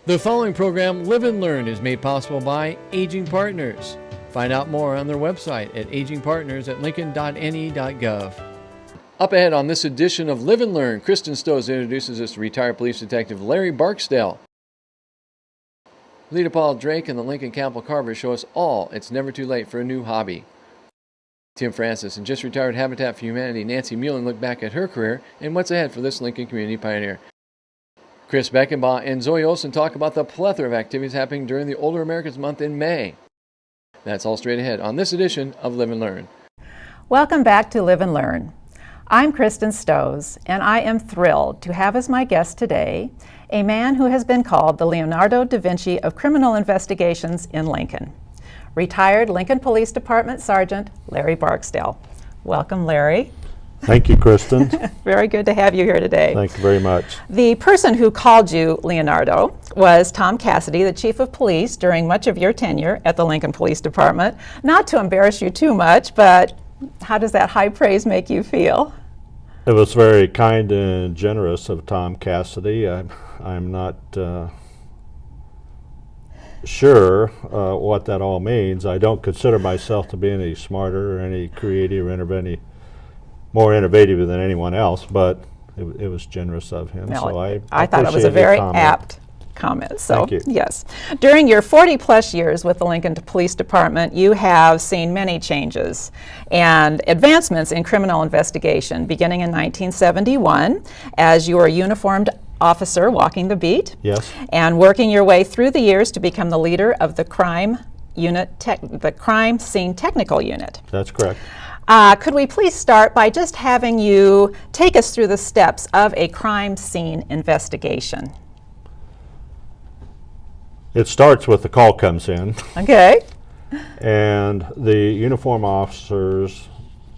The following program, Live and Learn, is made possible by Aging Partners. Find out more on their website at agingpartners@lincoln.ne.gov. Up ahead on this edition of Live and Learn, Kristen Stoes introduces us to retired police detective Larry Barksdale. Lita Paul Drake and the Lincoln Capital Carver show us all it's never too late for a new hobby. Tim Francis and just retired Habitat for Humanity Nancy Mullen look back at her career and what's ahead for this Lincoln community pioneer. Chris Beckenbaugh and Zoe Olson talk about the plethora of activities happening during the Older Americans Month in May. That's all straight ahead on this edition of Live and Learn. Welcome back to Live and Learn. I'm Kristen Stoes, and I am thrilled to have as my guest today a man who has been called the Leonardo da Vinci of criminal investigations in Lincoln. Retired Lincoln Police Department Sergeant Larry Barksdale. Welcome, Larry. Thank you, Kristen. Very good to have you here today. Thank you very much. The person who called you Leonardo was Tom Cassidy, the Chief of Police during much of your tenure at the Lincoln Police Department. Not to embarrass you too much, but how does that high praise make you feel? It was very kind and generous of Tom Cassidy. I'm not sure what that all means. I don't consider myself to be any smarter or any creative or any more innovative than anyone else, but it was generous of him. No, So I thought it was a very apt comment. So, Thank you. Yes. During your 40 plus years with the Lincoln Police Department, you have seen many changes and advancements in criminal investigation, beginning in 1971 as you were a uniformed officer walking the beat. Yes. And working your way through the years to become the leader of the crime scene technical unit. That's correct. Could we please start by just having you take us through the steps of a crime scene investigation? It starts with the call comes in, Okay. and the uniform officers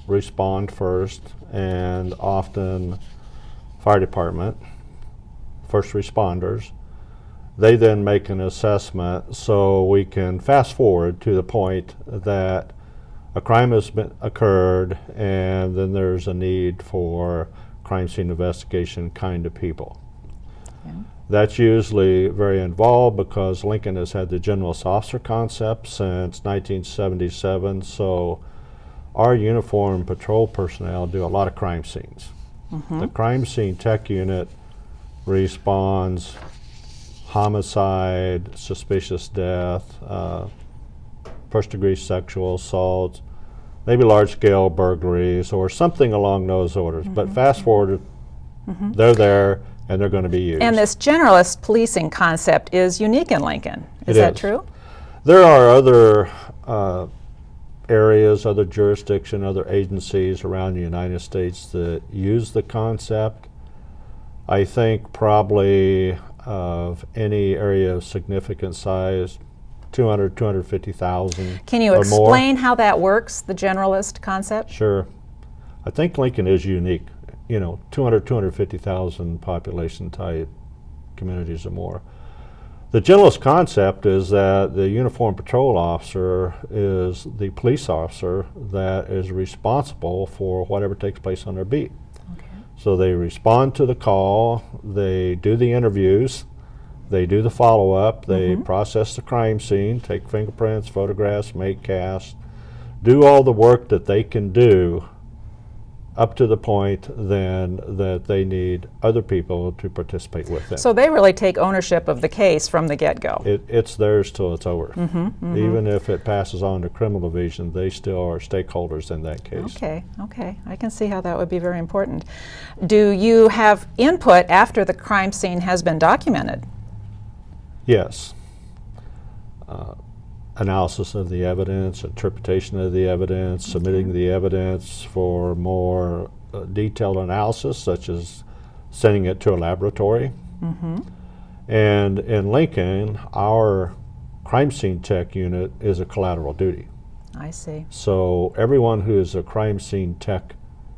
respond first, and often fire department, first responders. They then make an assessment so we can fast forward to the point that a crime has occurred, and then there's a need for crime scene investigation kind of people. Yeah. That's usually very involved because Lincoln has had the generalist officer concept since 1977, so our uniform patrol personnel do a lot of crime scenes. Mm-hmm. The crime scene tech unit responds homicide, suspicious death, first-degree sexual assaults, maybe large-scale burglaries, or something along those orders. Mm-hmm. But fast forward, they're there, and they're going to be used. And this generalist policing concept is unique in Lincoln. Is that true? There are other areas, other jurisdictions, other agencies around the United States that use the concept. I think probably of any area of significant size, 200, 250,000 Can you explain how that works, the generalist concept? Sure. I think Lincoln is unique. 200, 250,000 population type communities or more. The generalist concept is that the uniform patrol officer is the police officer that is responsible for whatever takes place on their beat. Okay. So they respond to the call, they do the interviews, they do the follow-up, they process the crime scene, take fingerprints, photographs, make casts, do all the work that they can do up to the point then that they need other people to participate with them. So they really take ownership of the case from the get-go. It's theirs till it's over. Even if it passes on to criminal division, they still are stakeholders in that case. Okay. I can see how that would be very important. Do you have input after the crime scene has been documented? Yes. Analysis of the evidence, interpretation of the evidence, submitting the evidence for more detailed analysis, such as sending it to a laboratory. And in Lincoln, our crime scene tech unit is a collateral duty. I see. So everyone who is a crime scene tech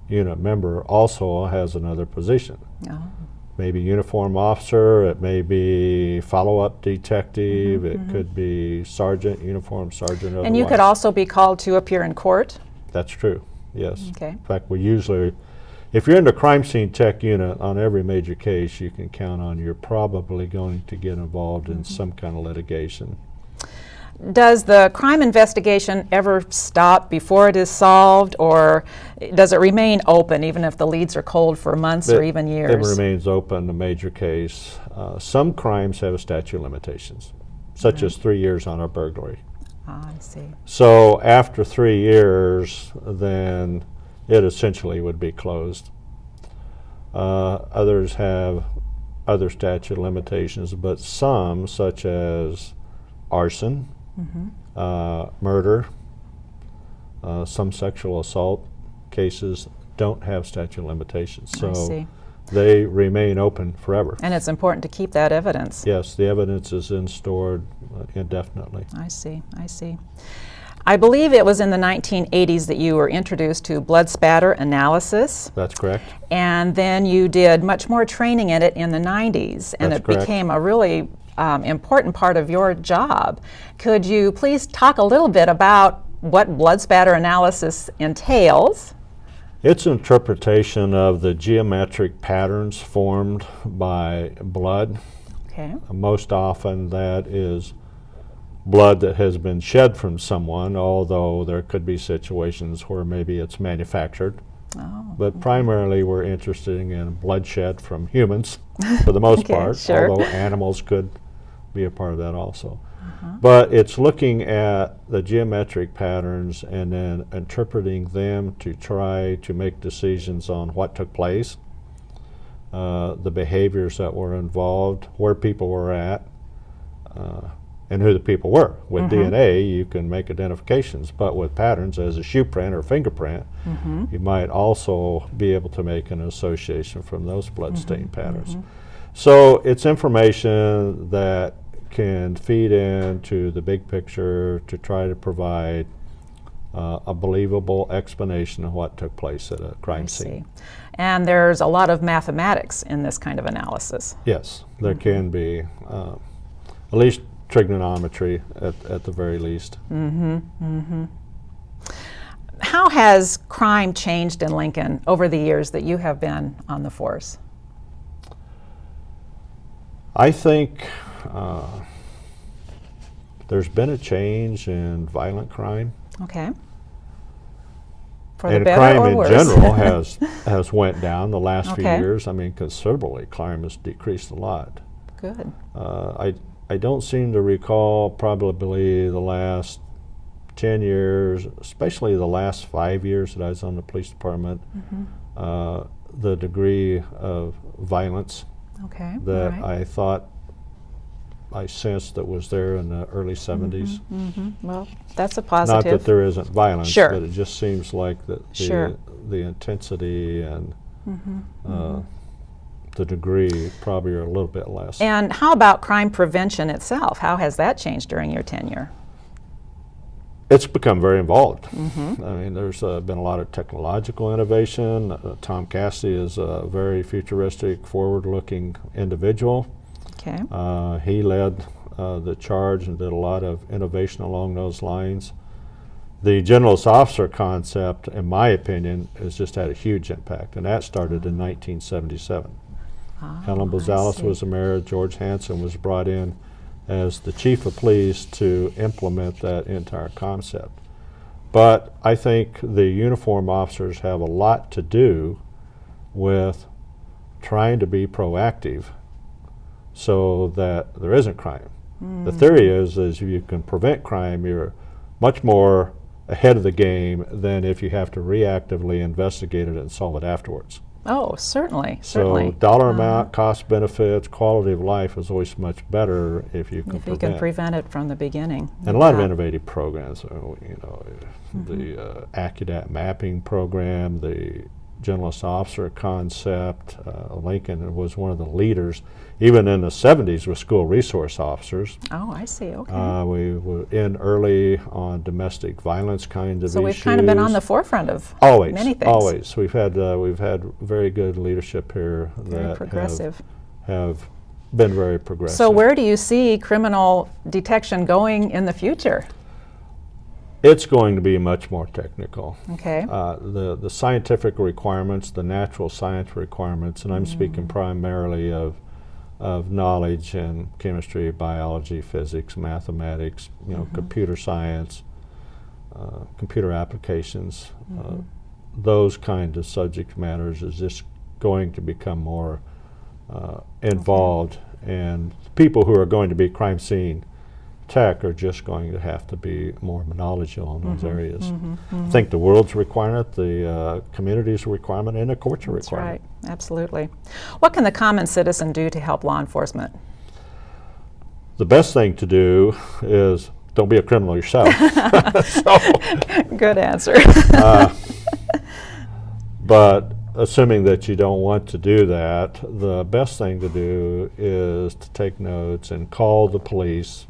unit member also has another position. Oh. Maybe uniform officer, it may be follow-up detective, it could be sergeant, uniform sergeant. And you could also be called to appear in court? That's true, yes. Okay. In fact, we usually if you're in the crime scene tech unit on every major case, you can count on you're probably going to get involved in some kind of litigation. Does the crime investigation ever stop before it is solved, or does it remain open even if the leads are cold for months or even years? It remains open, a major case. Some crimes have a statute of limitations, such as 3 years on a burglary. Ah, I see. So after 3 years, then it essentially would be closed. Others have other statute of limitations, but some, such as arson, murder, some sexual assault cases don't have statute of limitations. I So see. they remain open forever. And it's important to keep that evidence. Yes, the evidence is stored indefinitely. I see, I see. I believe it was in the 1980s that you were introduced to blood spatter analysis, That's correct. and then you did much more training in it in the 90s, and That's it correct. became a really important part of your job. Could you please talk a little bit about what blood spatter analysis entails? It's interpretation of the geometric patterns formed by blood. Okay. Most often that is blood that has been shed from someone, although there could be situations where maybe it's manufactured. Oh. But primarily we're interested in bloodshed from humans for the most Okay, part, sure. although animals could be a part of that also. But it's looking at the geometric patterns and then interpreting them to try to make decisions on what took place, the behaviors that were involved, where people were at, and who the people were. With DNA, you can make identifications, but with patterns, as a shoe print or fingerprint, you might also be able to make an association from those blood stain patterns. So it's information that can feed into the big picture to try to provide a believable explanation of what took place at a crime I scene. see. And there's a lot of mathematics in this kind of analysis. Yes, there can be at least trigonometry at the very least. How has crime changed in Lincoln over the years that you have been on the force? I think there's been a change in violent crime. Okay. For the And better crime or in worse? general has went down the last few Okay. years. I mean, considerably. Crime has decreased a lot. Good. I don't seem to recall probably the last 10 years, especially the last 5 years that I was on the police department, the degree of violence Okay. that all right. I thought I sensed that was there in the early 70s. Well, that's a Not positive. that there isn't violence, Sure. but it just seems like that Sure. the intensity and the degree probably are a little bit less. And how about crime prevention itself? How has that changed during your tenure? It's become very involved. I mean, there's been a lot of technological innovation. Tom Cassidy is a very futuristic, forward-looking individual. Okay. He led the charge and did a lot of innovation along those lines. The generalist officer concept, in my opinion, has just had a huge impact, and that started in 1977. Helen Bozales was the mayor. George Hansen was brought in as the chief of police to implement that entire concept. But I think the uniform officers have a lot to do with trying to be proactive so that there isn't crime. The theory is if you can prevent crime, you're much more ahead of the game than if you have to reactively investigate it and solve it afterwards. Oh, certainly, So certainly. dollar amount, cost benefits, quality of life is always much better if you can If you prevent. can prevent it from the beginning. And a lot of Yeah. innovative programs, the ACUDAT mapping program, the generalist officer concept. Lincoln was one of the leaders, even in the 70s, with school resource officers. Oh, I see. Okay. We were in early on domestic violence kinds of So issues. we've kind of been on the forefront of Always, many things. always. We've had very good leadership here Very that progressive. have been very progressive. So where do you see criminal detection going in the future? It's going to be much more technical. Okay. The scientific requirements, the natural science requirements, and I'm speaking primarily of knowledge in chemistry, biology, physics, mathematics, computer science, computer applications, those kind of subject matters is just going to become more involved, and people who are going to be crime scene tech are just going to have to be more knowledgeable in those areas. I think the world's requirement, the community's requirement, and the court's requirement. That's right, absolutely. What can the common citizen do to help law enforcement? The best thing to do is don't be a criminal yourself. Good answer. But assuming that you don't want to do that, the best thing to do is to take notes and call the police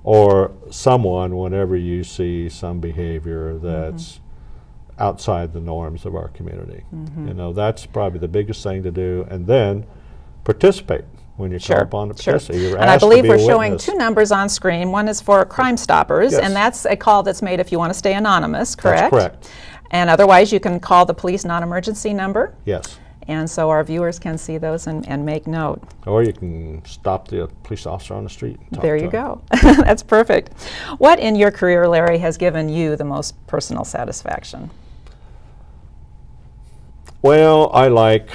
or someone whenever you see some behavior that's outside the norms of our community. That's probably the biggest thing to do, and then participate when you call upon to participate. You're And I asked to believe be we're a showing witness. 2 numbers on screen. One is for Crime Stoppers, Yes. and that's a call that's made if you want to stay anonymous, correct? That's correct. And otherwise, you can call the police non-emergency number, Yes. and so our viewers can see those and make note. Or you can stop the police officer on the street and talk There to you him. go. That's perfect. What in your career, Larry, has given you the most personal satisfaction? Well, I like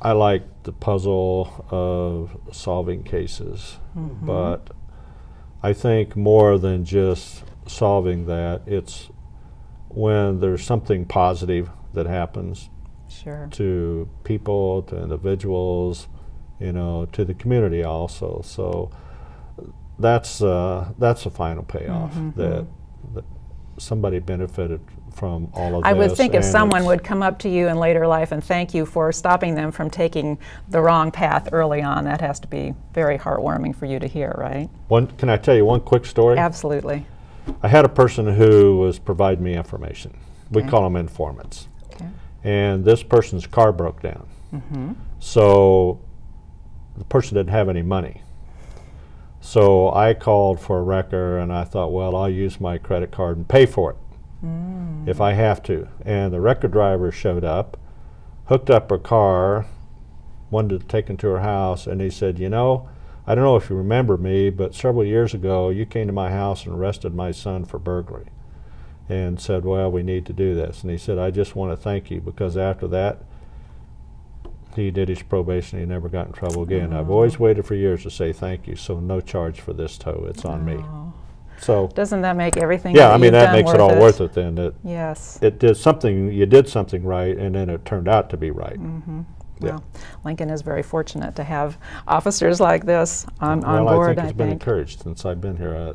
the puzzle of solving cases, but I think more than just solving that, it's when there's something positive that happens Sure. to people, to individuals, to the community also. So that's a final payoff that somebody benefited from all of this. I would think if and someone it's- would come up to you in later life and thank you for stopping them from taking the wrong path early on, that has to be very heartwarming for you to hear, right? Can I tell you one quick story? Absolutely. I had a person who was providing me information. We Okay. call them informants. Okay. And this person's car broke down. So the person didn't have any money. So I called for a wrecker, and I thought, well, I'll use my credit card and pay for it if I have to. And the wrecker driver showed up, hooked up her car, wanted to take him to her house, and he said, I don't know if you remember me, but several years ago you came to my house and arrested my son for burglary and said, well, we need to do this. And he said, I just want to thank you, because after that he did his probation. He never got in trouble again. I've always waited for years to say thank you, so no charge for this tow. It's on me. So Doesn't that make everything yeah, that I mean, you've that done makes it all worth it then. That Yes. it did something, you did something right, and then it turned out to be right. Yeah. Well, Lincoln is very fortunate to have officers like this on Well, board, I think it's been encouraged since I've been here.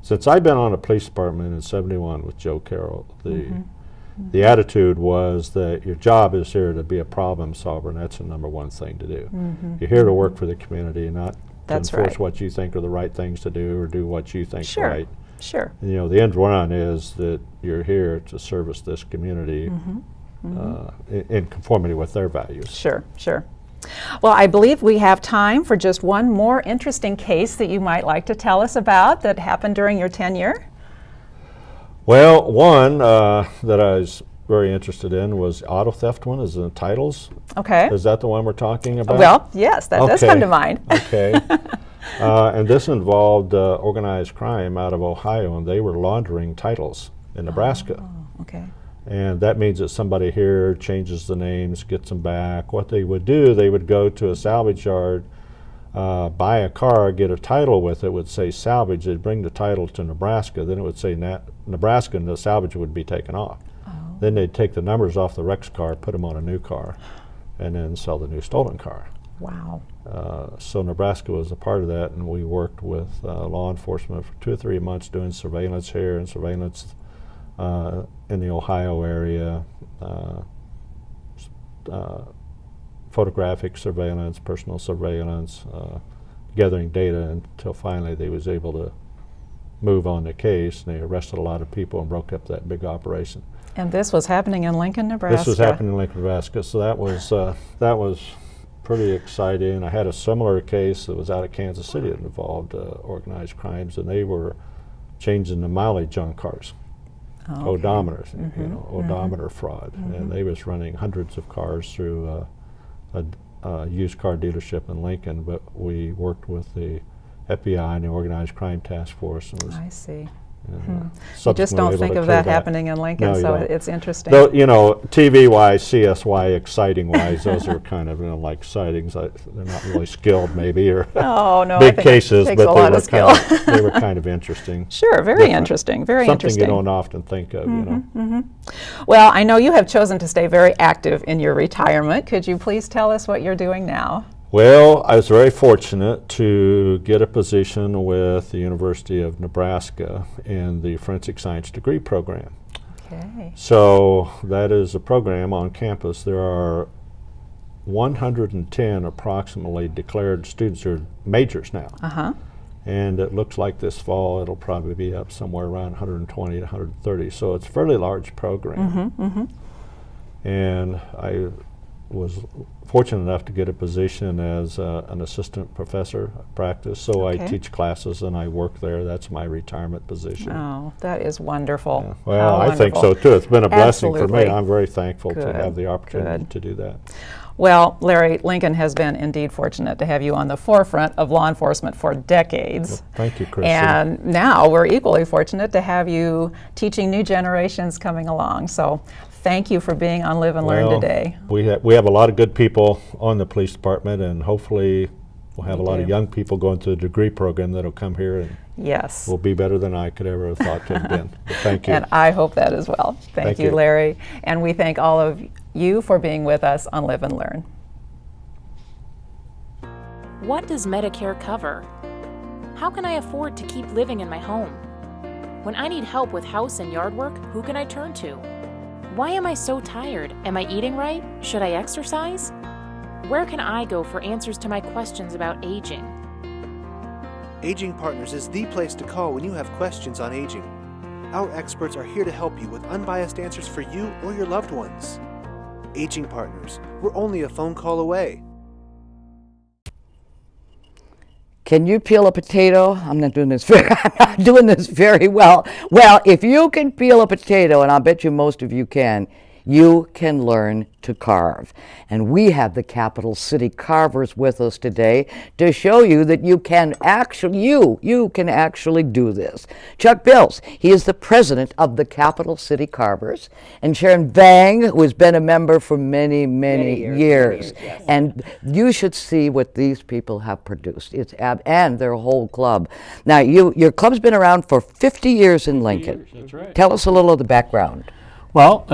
Since I've been on the police department in '71 with Joe Carroll, the attitude was that your job is here to be a problem solver, and that's the number one thing to do. You're here to work for the community, not That's to enforce right. what you think are the right things to do or do what you think's Sure. right. Sure. And, the end run is that you're here to service this community in conformity with their values. Sure, sure. Well, I believe we have time for just one more interesting case that you might like to tell us about that happened during your tenure. Well, one that I was very interested in was auto theft one, is the titles. Okay. Is that the one we're talking about? Well, yes, that does come to mind. Okay. And this involved organized crime out of Ohio, and they were laundering titles in Nebraska. Oh, okay. And that means that somebody here changes the names, gets them back. What they would do, they would go to a salvage yard, buy a car, get a title with it, would say salvage. They'd bring the title to Nebraska, then it would say Nebraska, and the salvage would be taken off. Then they'd take the numbers off the wrecked car, put them on a new car, and then sell the new stolen car. Wow. So Nebraska was a part of that, and we worked with law enforcement for 2 or 3 months doing surveillance here and surveillance in the Ohio area, photographic surveillance, personal surveillance, gathering data until finally they was able to move on the case, and they arrested a lot of people and broke up that big operation. And this was happening in Lincoln, Nebraska. This was happening in Lincoln, Nebraska, so that was pretty exciting. I had a similar case that was out of Kansas City that involved organized crimes, and they were changing the mileage on cars. Okay. Odometers, odometer fraud. And they was running hundreds of cars through a used car dealership in Lincoln, but we worked with the FBI and the Organized Crime Task Force. And was, I see. you just don't think of that happening in Lincoln, No, you so don't. it's interesting. Though, TV-wise, CSY, exciting-wise, those are kind of like sightings. They're not really skilled, maybe, or Oh, no, I big think it cases, takes but a lot of skill. they were kind of interesting. Sure, very Different. interesting, very Something interesting. you don't often think of, Well, I know you have chosen to stay very active in your retirement. Could you please tell us what you're doing now? Well, I was very fortunate to get a position with the University of Nebraska in the Forensic Science degree program. Okay. So that is a program on campus. There are 110 approximately declared students or majors now. Uh-huh. And it looks like this fall it'll probably be up somewhere around 120 to 130. So it's a fairly large program. And I was fortunate enough to get a position as an assistant professor of practice. So Okay. I teach classes and I work there. That's my retirement position. Oh, that is wonderful. Yeah. Well, How I think so wonderful. too. It's been a blessing for Absolutely. me. I'm very thankful to Good, have the opportunity good. to do that. Well, Larry, Lincoln has been indeed fortunate to have you on the forefront of law enforcement for decades. Thank you, Chris. And now we're equally fortunate to have you teaching new generations coming along. So thank you for being on Live and Learn Well, today. We have a lot of good people on the police department, and hopefully we'll have We a lot of do. young people going through the degree program that'll come here and Yes. will be better than I could ever have thought to have been. But thank you. And I hope that as well. Thank you, you. Larry. And we thank all of you for being with us on Live and Learn. What does Medicare cover? How can I afford to keep living in my home? When I need help with house and yard work, who can I turn to? Why am I so tired? Am I eating right? Should I exercise? Where can I go for answers to my questions about aging? Aging Partners is the place to call when you have questions on aging. Our experts are here to help you with unbiased answers for you or your loved ones. Aging Partners, we're only a phone call away. Can you peel a potato? I'm not doing this very well. Well, if you can peel a potato, and I bet you most of you can learn to carve. And we have the Capital City Carvers with us today to show you that you can actually do this. Chuck Bills, he is the president of the Capital City Carvers, and Sharon Vang, who has been a member for many years. Yes. And you should see what these people have produced. And their whole club. Now, your club's been around for 50 years in Lincoln. That's right. Tell us a little of the background. Well,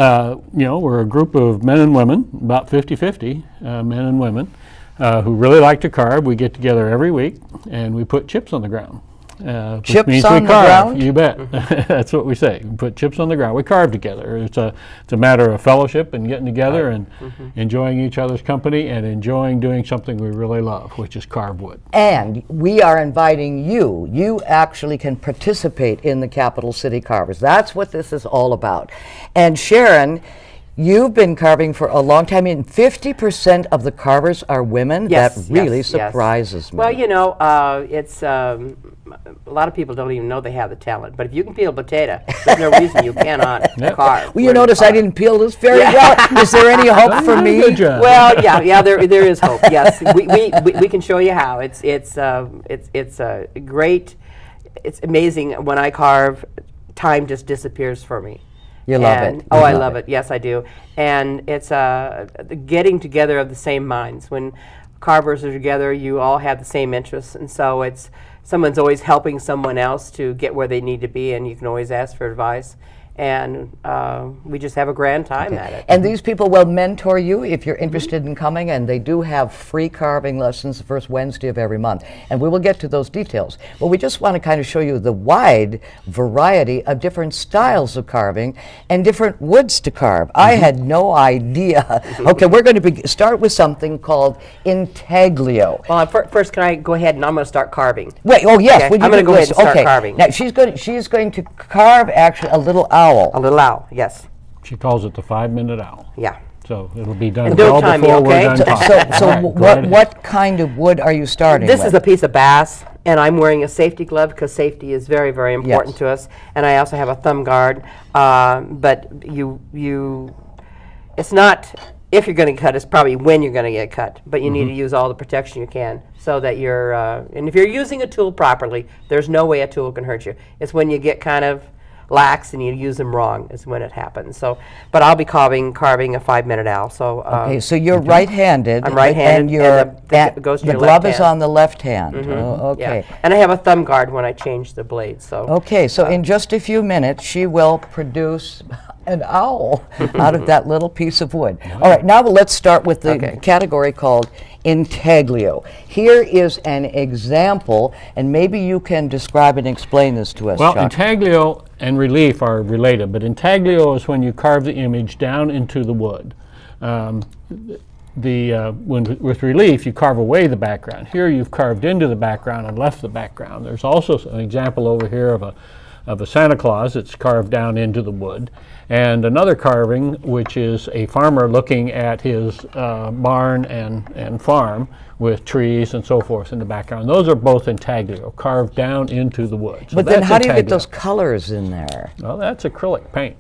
we're a group of men and women, about 50-50 men and women, who really like to carve. We get together every week and we put chips on the ground. Which Chips means on we the carve. ground? You bet. That's what we say. We put chips on the ground. We carve together. It's a matter of fellowship and getting together and enjoying each other's company and enjoying doing something we really love, which is carve wood. And we are inviting you. You actually can participate in the Capital City Carvers. That's what this is all about. And Sharon, you've been carving for a long time, and 50% of the carvers are women. Yes, that really yes. surprises me. Well, it's a lot of people don't even know they have the talent. But if you can peel a potato, there's no reason you cannot carve. Well, you notice I didn't peel this very well. Is there any hope for me? Good job. Well, yeah, there is hope. Yes, we can show you how. It's a great. It's amazing when I carve. Time just disappears for me. You love And- it. Oh, You I love love it. Yes, I do. And it's the getting together of the same minds. When carvers are together, you all have the same interests, and so it's someone's always helping someone else to get where they need to be, and you can always ask for advice. And we just have a grand time at it. And these people will mentor you if you're interested in coming, and they do have free carving lessons the first Wednesday of every month. And we will get to those details. But we just want to kind of show you the wide variety of different styles of carving and different woods to carve. I had no idea. Okay, we're going to start with something called intaglio. Well, first, can I go ahead and I'm going to start carving? Wait, oh yes, Okay, would you I'm gonna do go ahead this? and start Okay. carving. Now she's going to carve actually a little owl. A little owl, yes. She calls it the 5-minute owl. Yeah. So it'll be done And don't well time me, before we're okay? done So- talking. So All right, go right ahead. what kind of wood are you starting This with? is a piece of bass, and I'm wearing a safety glove because safety is very, very important Yes. to us. And I also have a thumb guard. But it's not if you're going to cut, it's probably when you're going to get cut. But you need to use all the protection you can so that you're, and if you're using a tool properly, there's no way a tool can hurt you. It's when you get kind of lax and you use them wrong is when it happens. So, but I'll be carving a 5-minute owl. So, Okay, so you're right-handed. I'm right-handed, and your and the goes to the your glove left is hand. on the left hand. Oh, okay. yeah. And I have a thumb guard when I change the blade. So, Okay, so in just a few minutes, she will produce an owl out of that little piece of wood. All right, now let's start with the Okay. category called intaglio. Here is an example, and maybe you can describe and explain this to us, Well, Chuck. intaglio and relief are related, but intaglio is when you carve the image down into the wood. With relief, you carve away the background. Here, you've carved into the background and left the background. There's also an example over here of a Santa Claus that's carved down into the wood, and another carving, which is a farmer looking at his barn and farm with trees and so forth in the background. Those are both intaglio, carved down into the wood. So But then that's how do you get intaglio. those colors in there? Well, that's acrylic paint.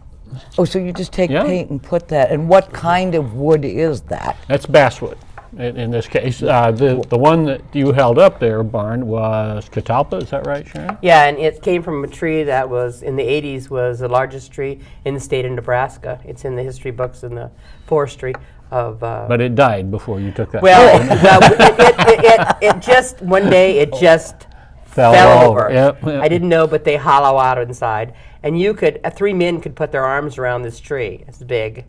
Oh, so you just take Yeah. paint and put that, and what kind of wood is that? That's basswood in this case. The one that you held up there, Barn, was catalpa. Is that right, Sharon? yeah, and it came from a tree that was in the 80s was the largest tree in the state of Nebraska. It's in the history books in the forestry of. But it died before you took that. It just one day it just Fell fell over. over. Yep, yep. I didn't know, but they hollow out inside, and you could 3 men could put their arms around this tree. It's big,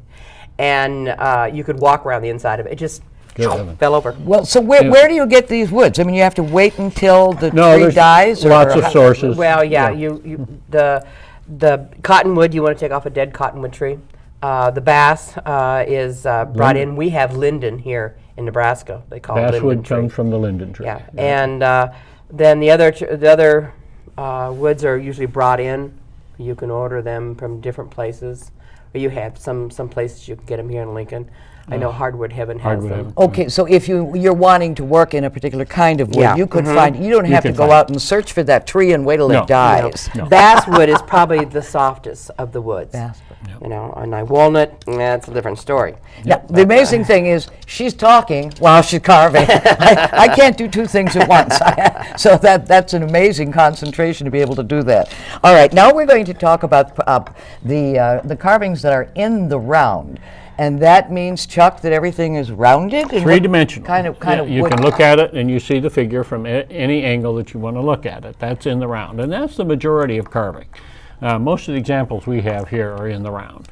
and you could walk around the inside of it. It just Good heavens. fell over. Well, so where do you get these woods? I mean, you have to wait until the No, tree there's dies? lots of sources. Well, yeah, the cottonwood, you want to take off a dead cottonwood tree. The bass is brought in. We have linden here in Nebraska. They call it linden Basswood tree. comes from the linden tree. Yeah, and then the other woods are usually brought in. You can order them from different places. Or you have some places you can get them here in Lincoln. I know Hardwood Heaven has Hardwood them. Heaven. Okay, so if you're wanting to work in a particular kind of wood, Yeah. you could find, you don't have to can go find out and search for that tree and wait till No. it dies. No. Basswood is probably the softest of the woods. Basswood. You know, and walnut, that's a different story. Now, the amazing thing is, she's talking while she's carving. I can't do two things at once. So that's an amazing concentration to be able to do that. All right, now we're going to talk about the carvings that are in the round. And that means, Chuck, that everything is rounded? And what Three-dimensional. Kind of You wood- can look at it and you see the figure from any angle that you want to look at it. That's in the round, and that's the majority of carving. Most of the examples we have here are in the round.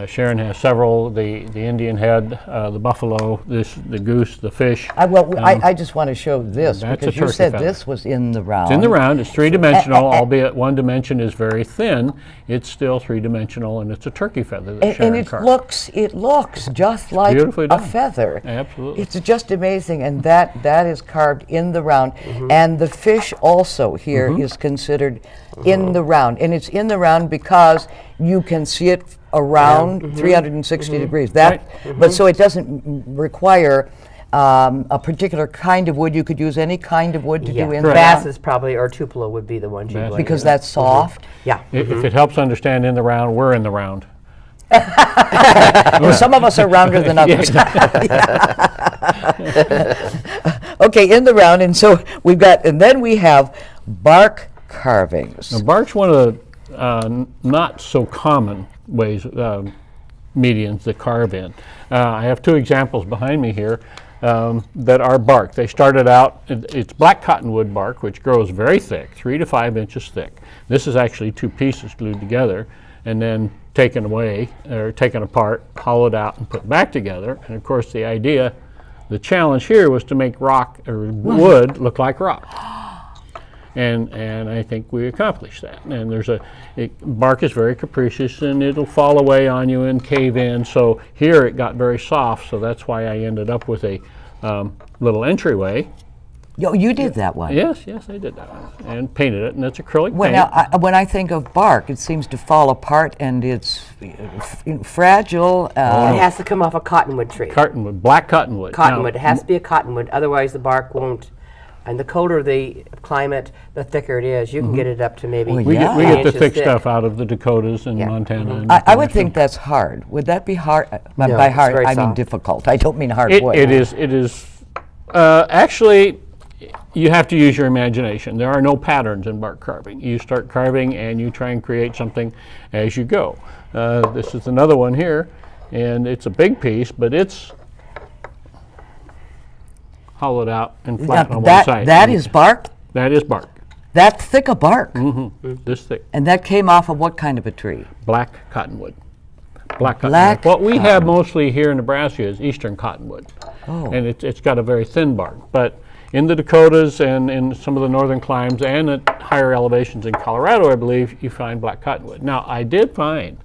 Sharon has several: the Indian head, the buffalo, the goose, the fish. I just want to show this that's a because you turkey said feather. this was in the round. It's in the round. It's three-dimensional, albeit one dimension is very thin. It's still three-dimensional, and it's a turkey feather that And Sharon it carved. looks just like beautifully a done. feather. Absolutely. It's just amazing, and that is carved in the round. And the fish also here is considered in the round, and it's in the round because you can see it around 360 degrees. That, but so it doesn't require a particular kind of wood. You could use any kind of wood to do in the Bass round is probably, or tupelo would be the one you because that's soft. Yeah. If it helps understand in the round, we're in the round. Well, some of us are rounder than others. Okay, in the round, and so and then we have bark carvings. Now, bark's one of the not so common ways, medians that carve in. I have two examples behind me here that are bark. They started out, it's black cottonwood bark, which grows very thick, 3 to 5 inches thick. This is actually two pieces glued together and then taken away, or taken apart, hollowed out, and put back together. And of course, the challenge here was to make rock or wood look like rock. And I think we accomplished that. And bark is very capricious, and it'll fall away on you and cave in. So here it got very soft, so that's why I ended up with a little entryway. You did that one. Yes, I did that one, and painted it, and it's acrylic Well, paint. now, when I think of bark, it seems to fall apart, and it's fragile. It has to come off a cottonwood tree. Cottonwood, black cottonwood. Cottonwood. Now, It has to be a cottonwood, otherwise the bark won't And the colder the climate, the thicker it is. You can get it up to maybe Well, We yeah. get 3 the inches thick thick. stuff out of the Dakotas and Yeah. Montana. And I would Nebraska. think that's hard. Would that be hard? By it's hard, very I mean soft. difficult. I don't mean hard It wood. is. Actually, you have to use your imagination. There are no patterns in bark carving. You start carving and you try and create something as you go. This is another one here, and it's a big piece, but it's hollowed out and flat on one side. That is bark? That is bark. That thick a bark? This thick. And that came off of what kind of a tree? Black cottonwood. Black Black cottonwood. What we have mostly here in Nebraska is eastern cottonwood. Oh. And it's got a very thin bark. But in the Dakotas and in some of the northern climes and at higher elevations in Colorado, I believe, you find black cottonwood. Now, I did find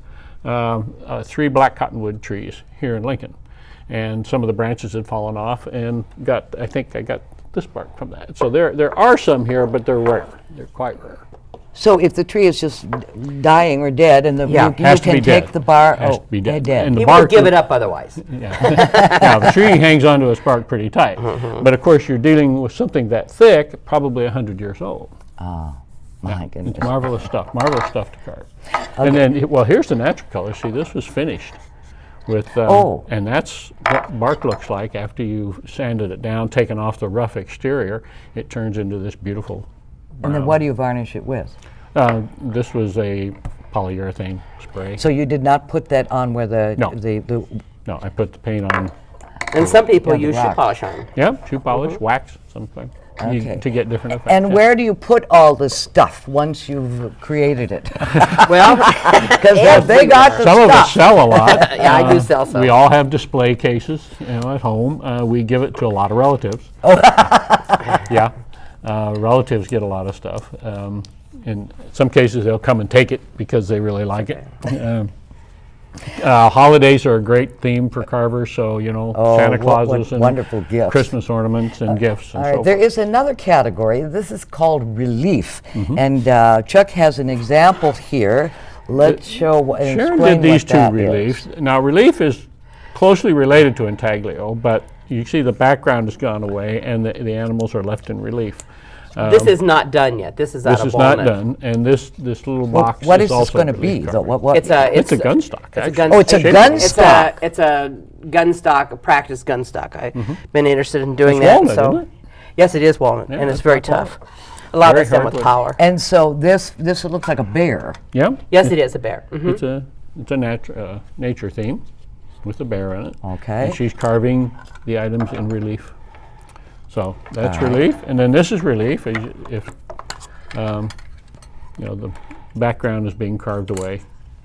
3 black cottonwood trees here in Lincoln. And some of the branches had fallen off, and I think I got this bark from that. So there are some here, but they're rare. They're quite rare. So if the tree is just dying or dead, and Yeah. you Has to can be take dead. the bark, Has to be dead. dead. And the He bark would give it up otherwise. Yeah. Now, the tree hangs onto its bark pretty tight. But of course, you're dealing with something that thick, probably 100 years old. My goodness. It's marvelous stuff to carve. And then, here's the natural color. See, this was finished with, and that's what bark looks like after you've sanded it down, taken off the rough exterior. It turns into this beautiful And then what do you varnish it with? This was a polyurethane spray. So you did not put that on where the No. the No, I put the paint on. And some people Yeah, the use shoe rock. polish on them. Yeah, shoe polish, wax, something Okay. to get different effects. and yeah. where do you put all the stuff once you've created it? Well, Because they got the Some of us stuff. sell a lot. yeah, I do sell some. We all have display cases, at home. We give it to a lot of relatives. Yeah, relatives get a lot of stuff. In some cases, they'll come and take it because they really like it. Holidays are a great theme for carvers, so Santa what Clauses and wonderful gifts. Christmas ornaments and gifts and All so right, there forth. is another category. This is called relief, Mm-hmm. and Chuck has an example here. Let's show and Sharon explain did these what two that reliefs. is. Now, relief is closely related to intaglio, but you see the background has gone away and the animals are left in relief. This is not done yet. This is out This of is not walnut. done, and this little box What is is this also going to relief be? carving. What? It's It's a gun stock, It's a actually. gun. Oh, it's a gun stock. It's a gun stock, a practice gun stock. I've been interested in doing It's that. walnut, so isn't it? yes, it is walnut, Yeah, and it's it's very not tough. A lot of Very it's done with hardwood. power. And so this looks like a bear. Yeah, Yes, it is a bear. Mhm. it's a nature theme with a bear in it. Okay. And she's carving the items in relief. So that's relief, and then this is relief. If the background is being carved away,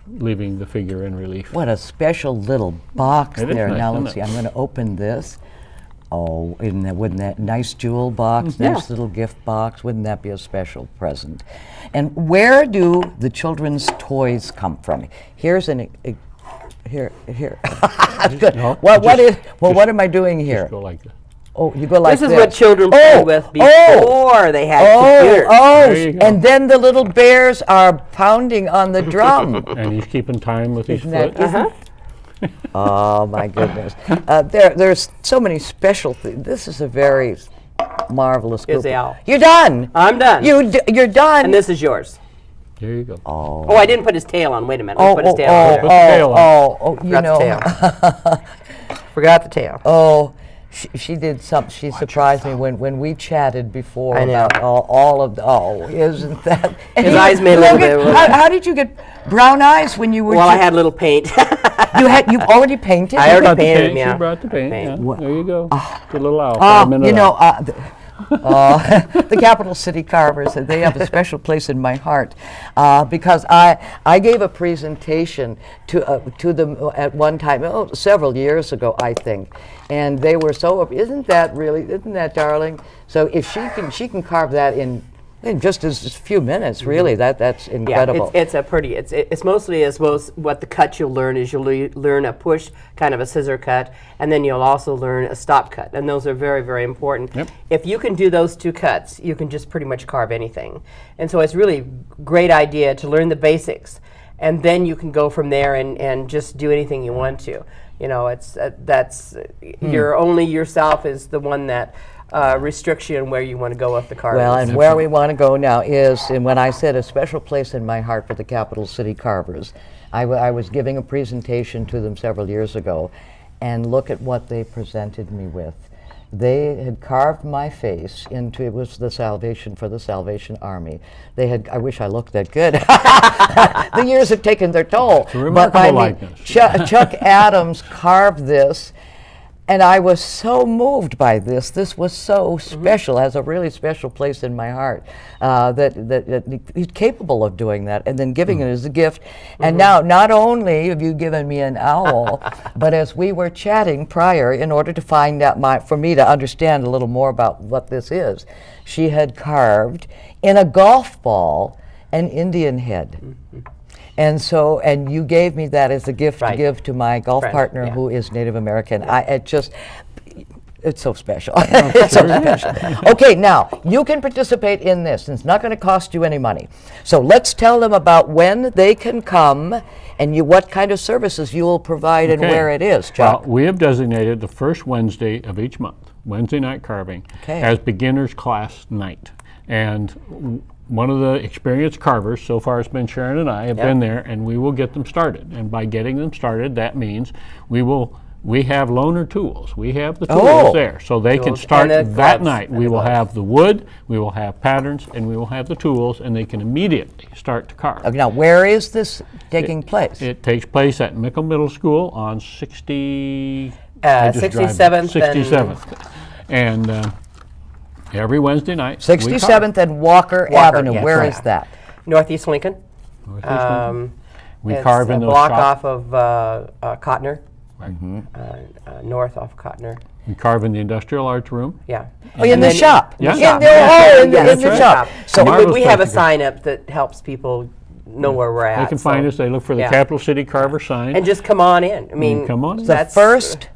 leaving the figure in relief. What a special little box It is there. nice, Now isn't let's it? see. I'm going to open this. Oh, wouldn't that nice jewel box? Yeah. Nice little gift box. Wouldn't that be a special present? And where do the children's toys come from? Here's here. Good. No, What just- am I doing here? Go like this. Oh, you go like This this. is what children played with before they had computers. Oh, There you go. and then the little bears are pounding on the drum. And he's keeping time with his Isn't that- foot. Uh-huh. Oh my goodness! There's so many special things. This is a very marvelous group. Here's the owl. You're done. I'm done. You're done. And this is yours. There you go. Oh, I didn't put his tail on. Wait a minute. Let me put his tail on. Put the tail on. You Forgot know. the tail. Forgot the tail. Oh, she did something. She surprised me when we chatted before I know. about all of the. Oh, isn't that? And His you- eyes made a little look bit- at- How did you get brown eyes when you were? Well, I had a little paint. You've already painted. I already Brought the painted paint. him, yeah. She brought the paint. Paint. Yeah. There you go. Good little owl. 5 minute You know, owl. the Capital City Carvers, they have a special place in my heart because I gave a presentation to them at one time, several years ago, I think, and they were so, isn't that darling? So if she can carve that in just a few minutes, really, that's incredible. Yeah, it's mostly as well as what the cut you'll learn is you'll learn a push, kind of a scissor cut, and then you'll also learn a stop cut, and those are very, very important. Yep. If you can do those two cuts, you can just pretty much carve anything. And so it's really a great idea to learn the basics, and then you can go from there and just do anything you want to. You're only yourself is the one that restriction on where you want to go with the carvings. Well, and where we want to go now is, and when I said a special place in my heart for the Capital City Carvers, I was giving a presentation to them several years ago, and look at what they presented me with. They had carved my face into, it was the Salvation for the Salvation Army. They had, I wish I looked that good. The years have taken their toll. It's a remarkable likeness. Chuck Adams carved this, and I was so moved by this. This was so special, has a really special place in my heart, that he's capable of doing that and then giving it as a gift. And now, not only have you given me an owl, but as we were chatting prior, in order to find out, for me to understand a little more about what this is, she had carved in a golf ball an Indian head. And so, and you gave me that as a gift to give to my golf partner who is Native American. It's so special. It's so special. Okay, now, you can participate in this, and it's not going to cost you any money. So let's tell them about when they can come and what kind of services you will provide and where it is, Chuck. Well, we have designated the first Wednesday of each month, Wednesday night carving, as beginner's class night. And one of the experienced carvers, so far it's been Sharon and I, have been there, and we will get them started. And by getting them started, that means we have loaner tools. We have the tools there, so they can start that night. We will have the wood, we will have patterns, and we will have the tools, and they can immediately start to carve. Okay, now, where is this taking place? It takes place at Mickle Middle School on 67th. 67th. And every Wednesday night. 67th and Walker Avenue. Where is that? Northeast Lincoln. We carve in those block shops. off of Cotner. Right. North off Cotner. We carve in the Industrial Arts Room. Yeah. Oh, in the shop. Yeah. In the shop. So we have a sign up that helps people know where we're at. They can find us. They look for the Capital City Carver sign. And just come on in. I mean, come on. The first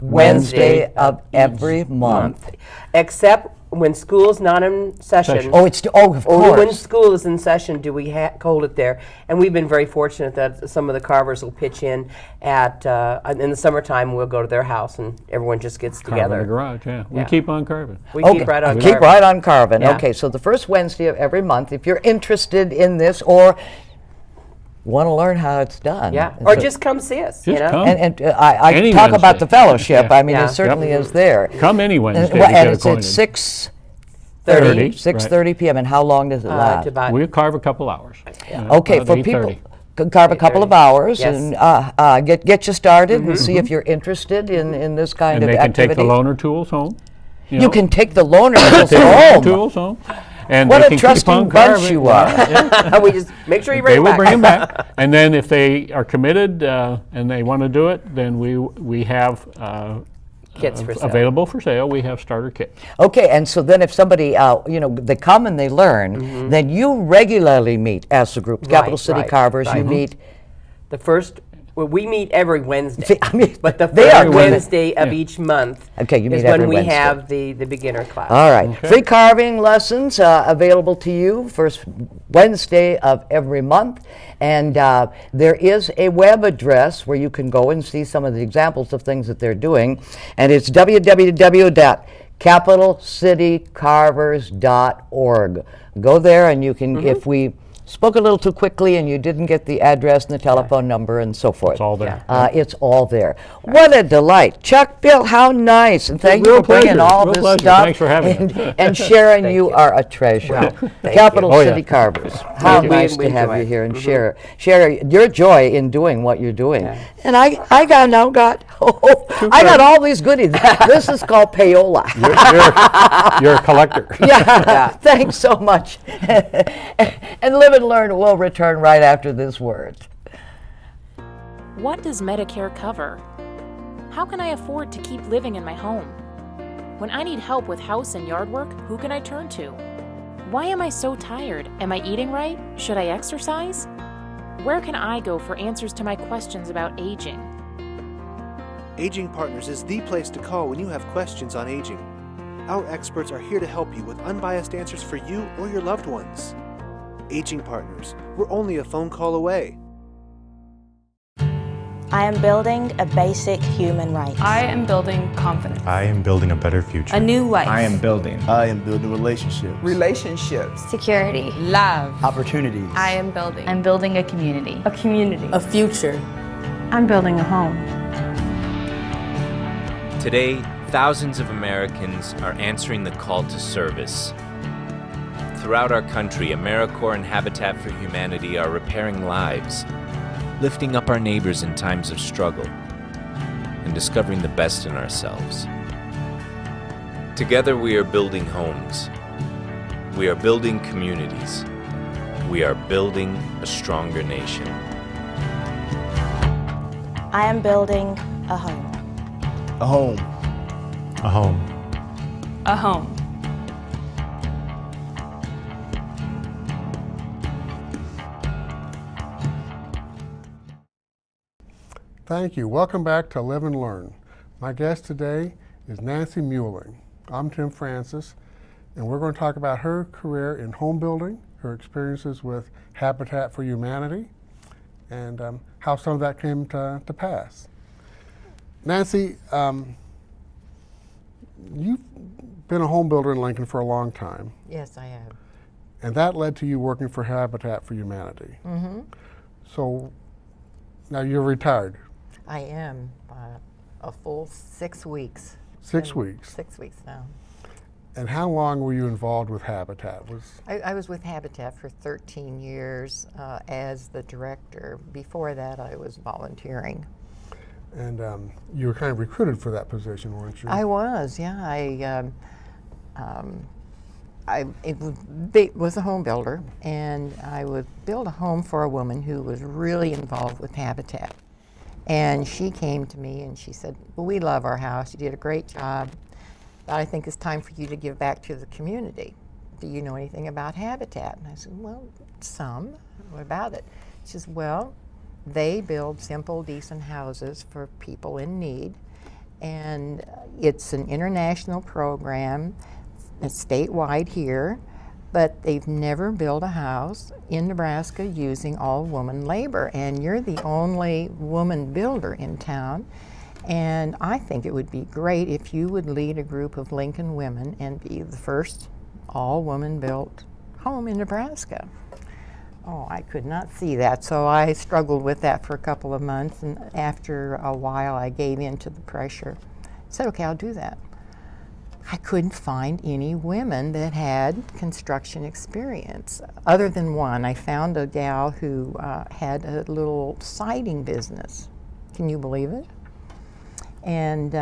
Wednesday of every month. Except when school's not in session. Of course. Only when school is in session do we hold it there. And we've been very fortunate that some of the carvers will pitch in at in the summertime. We'll go to their house and everyone just gets together. In the garage, We keep on carving. We keep right on carving. Keep right on carving. Yeah. Okay, so the first Wednesday of every month, if you're interested in this or want to learn how it's done. Yeah, or just come see us. Just come. And I Any talk about Wednesday. the fellowship. I mean, Yeah. it certainly is there. Come any Wednesday to And get it's acquainted. at 30, 6:30 p.m. And how long does it last? We'll carve a couple hours. Okay, about for 8:30. people, can carve a couple of hours Yes. and get you started and see if you're interested in this kind And of they can take activity. the loaner tools home. You can take the loaner tools take the loaner home. tools home. And What they a can keep trusting on bunch carving. you are. We just make sure you They bring will it bring them back. back. And then if they are committed and they want to do it, then we have Kits for sale. available for sale. We have starter kits. Okay, and so then if somebody, they come and they learn, then you regularly meet as a group. Capital City Carvers, you meet. The first, we meet every Wednesday. I mean, but the they are first Wednesday of each month Okay, you meet is when every we Wednesday. have the beginner class. All right. Free carving lessons available to you first Wednesday of every month. And there is a web address where you can go and see some of the examples of things that they're doing. And it's www.capitalcitycarvers.org. Go there and you can, if we spoke a little too quickly and you didn't get the address and the telephone number and so forth. It's all there. It's all there. What a delight. Chuck, Bill, how nice. And thank you real for bringing pleasure. all Real this pleasure. stuff. Thanks for having us. And Sharon, you are a treasure. Capital Oh, yeah. City Carvers. How you. nice We to have enjoy you it. here and share your joy in doing what you're doing. And I got all these goodies. This is called payola. You're a collector. Yeah. Thanks so much. And Live and Learn will return right after this word. What does Medicare cover? How can I afford to keep living in my home? When I need help with house and yard work, who can I turn to? Why am I so tired? Am I eating right? Should I exercise? Where can I go for answers to my questions about aging? Aging Partners is the place to call when you have questions on aging. Our experts are here to help you with unbiased answers for you or your loved ones. Aging Partners, we're only a phone call away. I am building a basic human right. I am building confidence. I am building a better future. A new life. I am building relationships. Security. Love. Opportunities. I am building. I'm building a community. A community. A future. I'm building a home. Today, thousands of Americans are answering the call to service. Throughout our country, AmeriCorps and Habitat for Humanity are repairing lives, lifting up our neighbors in times of struggle, and discovering the best in ourselves. Together we are building homes. We are building communities. We are building a stronger nation. I am building a home. A home. A home. A home. Thank you. Welcome back to Live and Learn. My guest today is Nancy Muehling. I'm Tim Francis, and we're going to talk about her career in home building, her experiences with Habitat for Humanity, and how some of that came to pass. Nancy, you've been a home builder in Lincoln for a long time. Yes, I have. And that led to you working for Habitat for Humanity. Mm-hmm. So now you're retired. I am a full 6 weeks. 6 weeks. 6 weeks now. And how long were you involved with Habitat? I was with Habitat for 13 years as the director. Before that, I was volunteering. And you were kind of recruited for that position, weren't you? I was, yeah. I was a home builder, and I would build a home for a woman who was really involved with Habitat. And she came to me and she said, well, we love our house. You did a great job, but I think it's time for you to give back to the community. Do you know anything about Habitat? And I said, well, some. What about it? She says, well, they build simple, decent houses for people in need. And it's an international program. It's statewide here, but they've never built a house in Nebraska using all-woman labor. And you're the only woman builder in town. And I think it would be great if you would lead a group of Lincoln women and be the first all-woman built home in Nebraska. Oh, I could not see that, so I struggled with that for a couple of months, and after a while I gave in to the pressure. I said, okay, I'll do that. I couldn't find any women that had construction experience. Other than one, I found a gal who had a little siding business. Can you believe it? And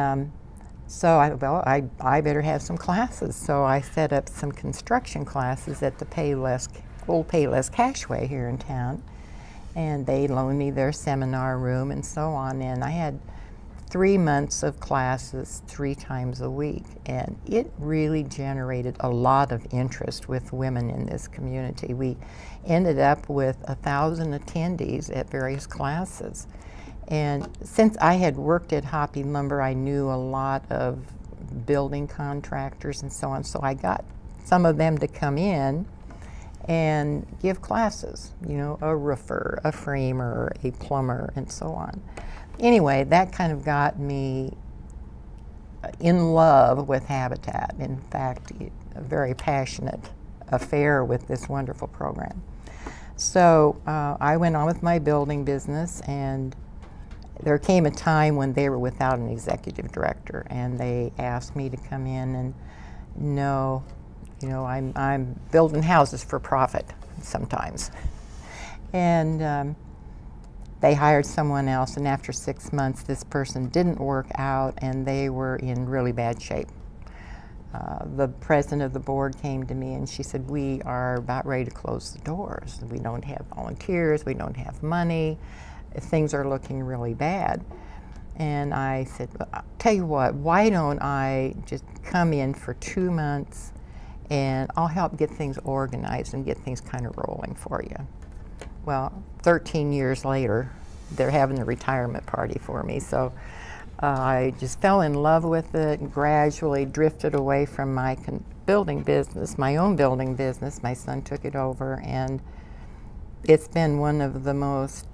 so I better have some classes. So I set up some construction classes at the old Payless Cashway here in town. And they loaned me their seminar room and so on. And I had 3 months of classes 3 times a week, and it really generated a lot of interest with women in this community. We ended up with 1,000 attendees at various classes. And since I had worked at Hoppy Lumber, I knew a lot of building contractors and so on, so I got some of them to come in and give classes, you know, a roofer, a framer, a plumber, and so on. Anyway, that kind of got me in love with Habitat. In fact, a very passionate affair with this wonderful program. So I went on with my building business, and there came a time when they were without an executive director, and they asked me to come in and no, you know, I'm building houses for profit sometimes. And they hired someone else, and after 6 months, this person didn't work out, and they were in really bad shape. The president of the board came to me, and she said, we are about ready to close the doors. We don't have volunteers, we don't have money, things are looking really bad. And I said, well, I'll tell you what, why don't I just come in for 2 months, and I'll help get things organized and get things kind of rolling for you. Well, 13 years later, they're having a retirement party for me. So I just fell in love with it and gradually drifted away from my building business, my own building business. My son took it over, and it's been one of the most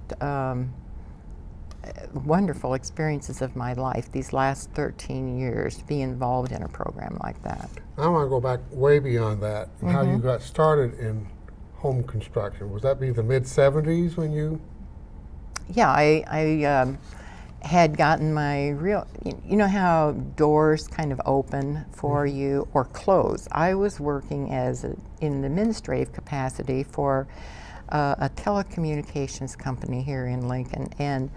wonderful experiences of my life these last 13 years to be involved in a program like that. I want to go back way beyond that and how you got started in home construction. Was that be the mid-70s when you? Yeah, I had gotten my real, you know how doors kind of open for you or close. I was working in an administrative capacity for a telecommunications company here in Lincoln, and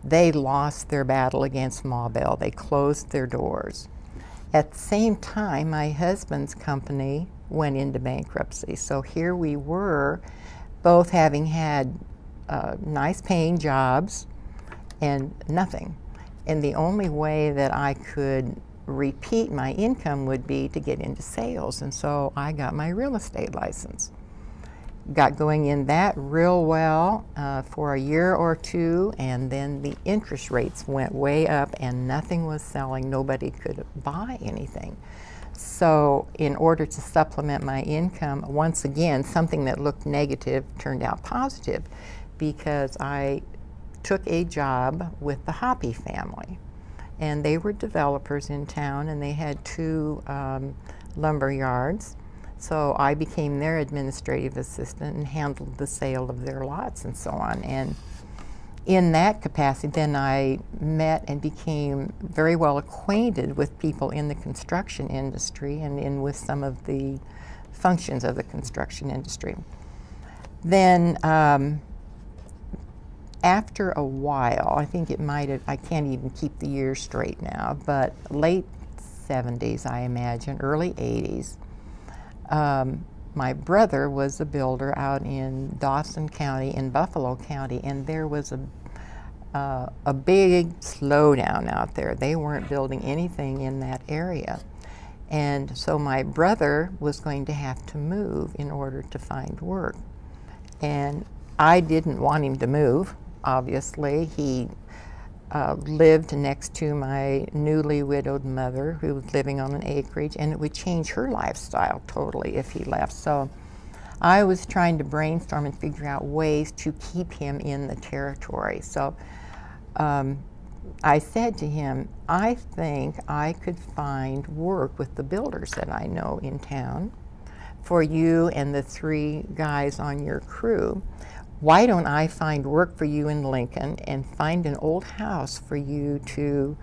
they lost their battle against Ma Bell. They closed their doors. At the same time, my husband's company went into bankruptcy. So here we were, both having had nice paying jobs and nothing. And the only way that I could repeat my income would be to get into sales. And so I got my real estate license. Got going in that real well for a year or two, and then the interest rates went way up and nothing was selling. Nobody could buy anything. So in order to supplement my income, once again, something that looked negative turned out positive, because I took a job with the Hoppe family. And they were developers in town, and they had 2 lumber yards. So I became their administrative assistant and handled the sale of their lots and so on. And in that capacity, then I met and became very well acquainted with people in the construction industry and with some of the functions of the construction industry. Then after a while, I think it might have, I can't even keep the years straight now, but late 70s, I imagine, early 80s, my brother was a builder out in Dawson County, in Buffalo County, and there was a big slowdown out there. They weren't building anything in that area. And so my brother was going to have to move in order to find work. And I didn't want him to move, obviously. He lived next to my newly widowed mother, who was living on an acreage, and it would change her lifestyle totally if he left. So I was trying to brainstorm and figure out ways to keep him in the territory. So I said to him, I think I could find work with the builders that I know in town for you and the 3 guys on your crew. Why don't I find work for you in Lincoln and find an old house for you to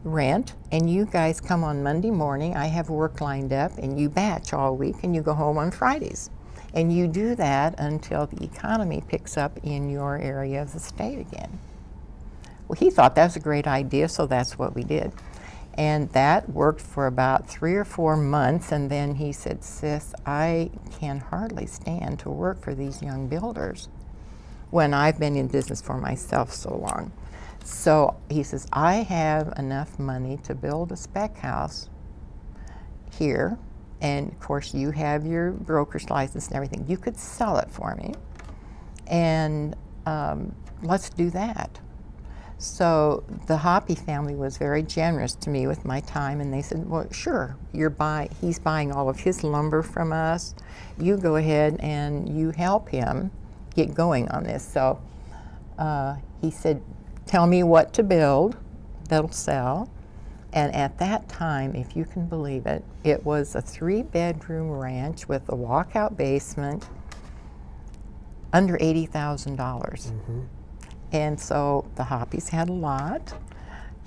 rent, and you guys come on Monday morning, I have work lined up, and you batch all week and you go home on Fridays. And you do that until the economy picks up in your area of the state again. Well, he thought that was a great idea, so that's what we did. And that worked for about 3 or 4 months, and then he said, Sis, I can hardly stand to work for these young builders when I've been in business for myself so long. So he says, I have enough money to build a spec house here, and of course you have your broker's license and everything. You could sell it for me, and let's do that. So the Hoppe family was very generous to me with my time, and they said, well, sure, he's buying all of his lumber from us. You go ahead and you help him get going on this. So he said, tell me what to build that'll sell. And at that time, if you can believe it, it was a 3-bedroom ranch with a walkout basement, under $80,000. Mm-hmm. And so the Hoppes had a lot.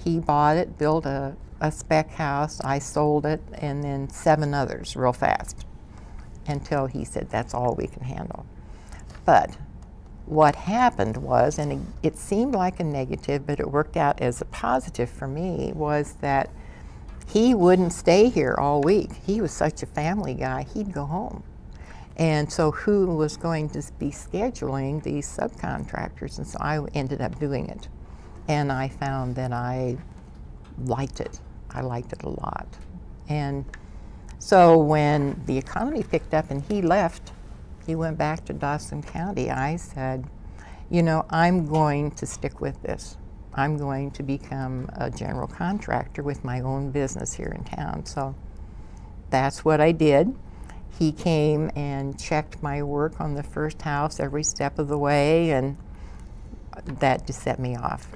He bought it, built a spec house, I sold it, and then 7 others real fast, until he said, that's all we can handle. But what happened was, and it seemed like a negative, but it worked out as a positive for me, was that he wouldn't stay here all week. He was such a family guy, he'd go home. And so who was going to be scheduling these subcontractors? And so I ended up doing it. And I found that I liked it. I liked it a lot. And so when the economy picked up and he left, he went back to Dawson County, I said, you know, I'm going to stick with this. I'm going to become a general contractor with my own business here in town. So that's what I did. He came and checked my work on the first house every step of the way, and that just set me off.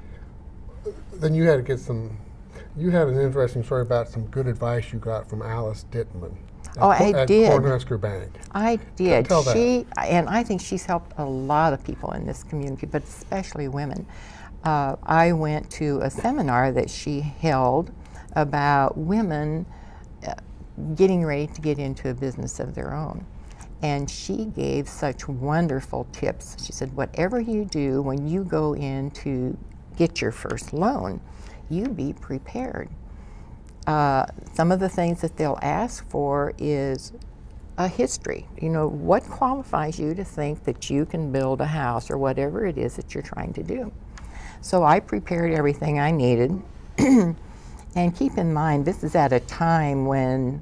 then you had to get some. You had an interesting story about some good advice you got from Alice Dittman. I did. At Cornhusker Bank. I did. Tell that. And I think she's helped a lot of people in this community, but especially women. I went to a seminar that she held about women getting ready to get into a business of their own. And she gave such wonderful tips. She said, whatever you do when you go in to get your first loan, you be prepared. Some of the things that they'll ask for is a history. You know, what qualifies you to think that you can build a house or whatever it is that you're trying to do? So I prepared everything I needed. And keep in mind, this is at a time when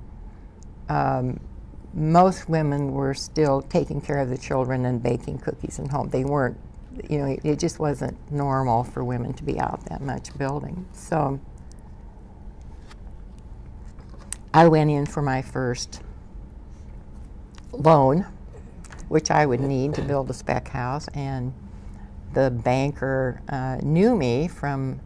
most women were still taking care of the children and baking cookies at home. They weren't, you know, it just wasn't normal for women to be out that much building. So I went in for my first loan, which I would need to build a spec house, and the banker knew me from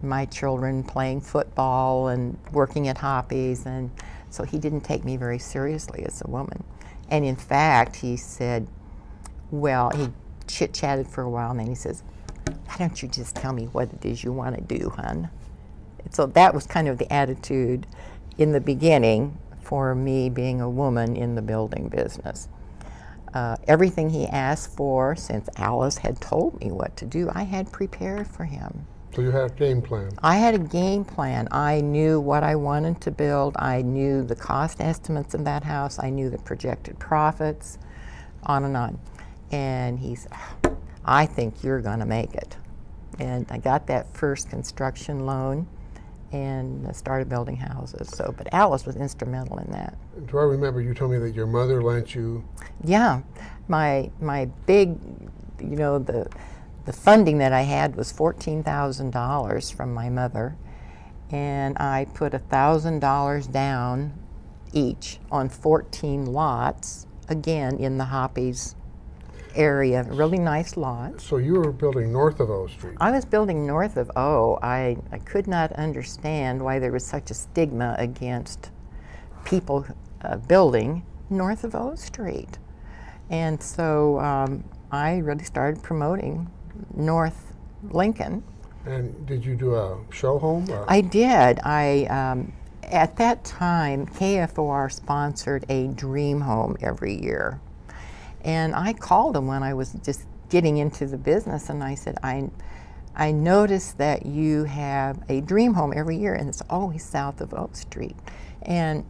my children playing football and working at Hoppy's, and so he didn't take me very seriously as a woman. And in fact, he said, well, he chit-chatted for a while, and then he says, why don't you just tell me what it is you want to do, hon? And so that was kind of the attitude in the beginning for me being a woman in the building business. Everything he asked for, since Alice had told me what to do, I had prepared for him. So you had a game plan. I had a game plan. I knew what I wanted to build. I knew the cost estimates of that house. I knew the projected profits, on and on. And he said, I think you're going to make it. And I got that first construction loan and started building houses. So, but Alice was instrumental in that. Do I remember you told me that your mother lent you? Yeah, my big, you know, the funding that I had was $14,000 from my mother, and I put $1,000 down each on 14 lots, again in the Hoppy's area, really nice lots. So you were building north of O Street. I was building north of O. I could not understand why there was such a stigma against people building north of O Street. And so I really started promoting North Lincoln. And did you do a show home? Or? I did. At that time, KFOR sponsored a dream home every year. And I called them when I was just getting into the business, and I said, I noticed that you have a dream home every year, and it's always south of Oak Street. And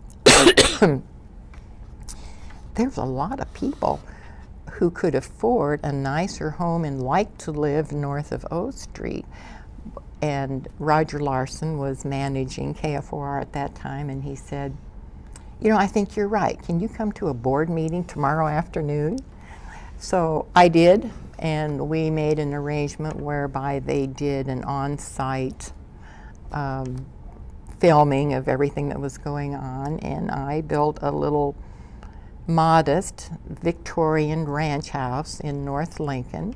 there's a lot of people who could afford a nicer home and like to live north of O Street. And Roger Larson was managing KFOR at that time, and he said, you know, I think you're right. Can you come to a board meeting tomorrow afternoon? So I did, and we made an arrangement whereby they did an on-site filming of everything that was going on, and I built a little modest Victorian ranch house in North Lincoln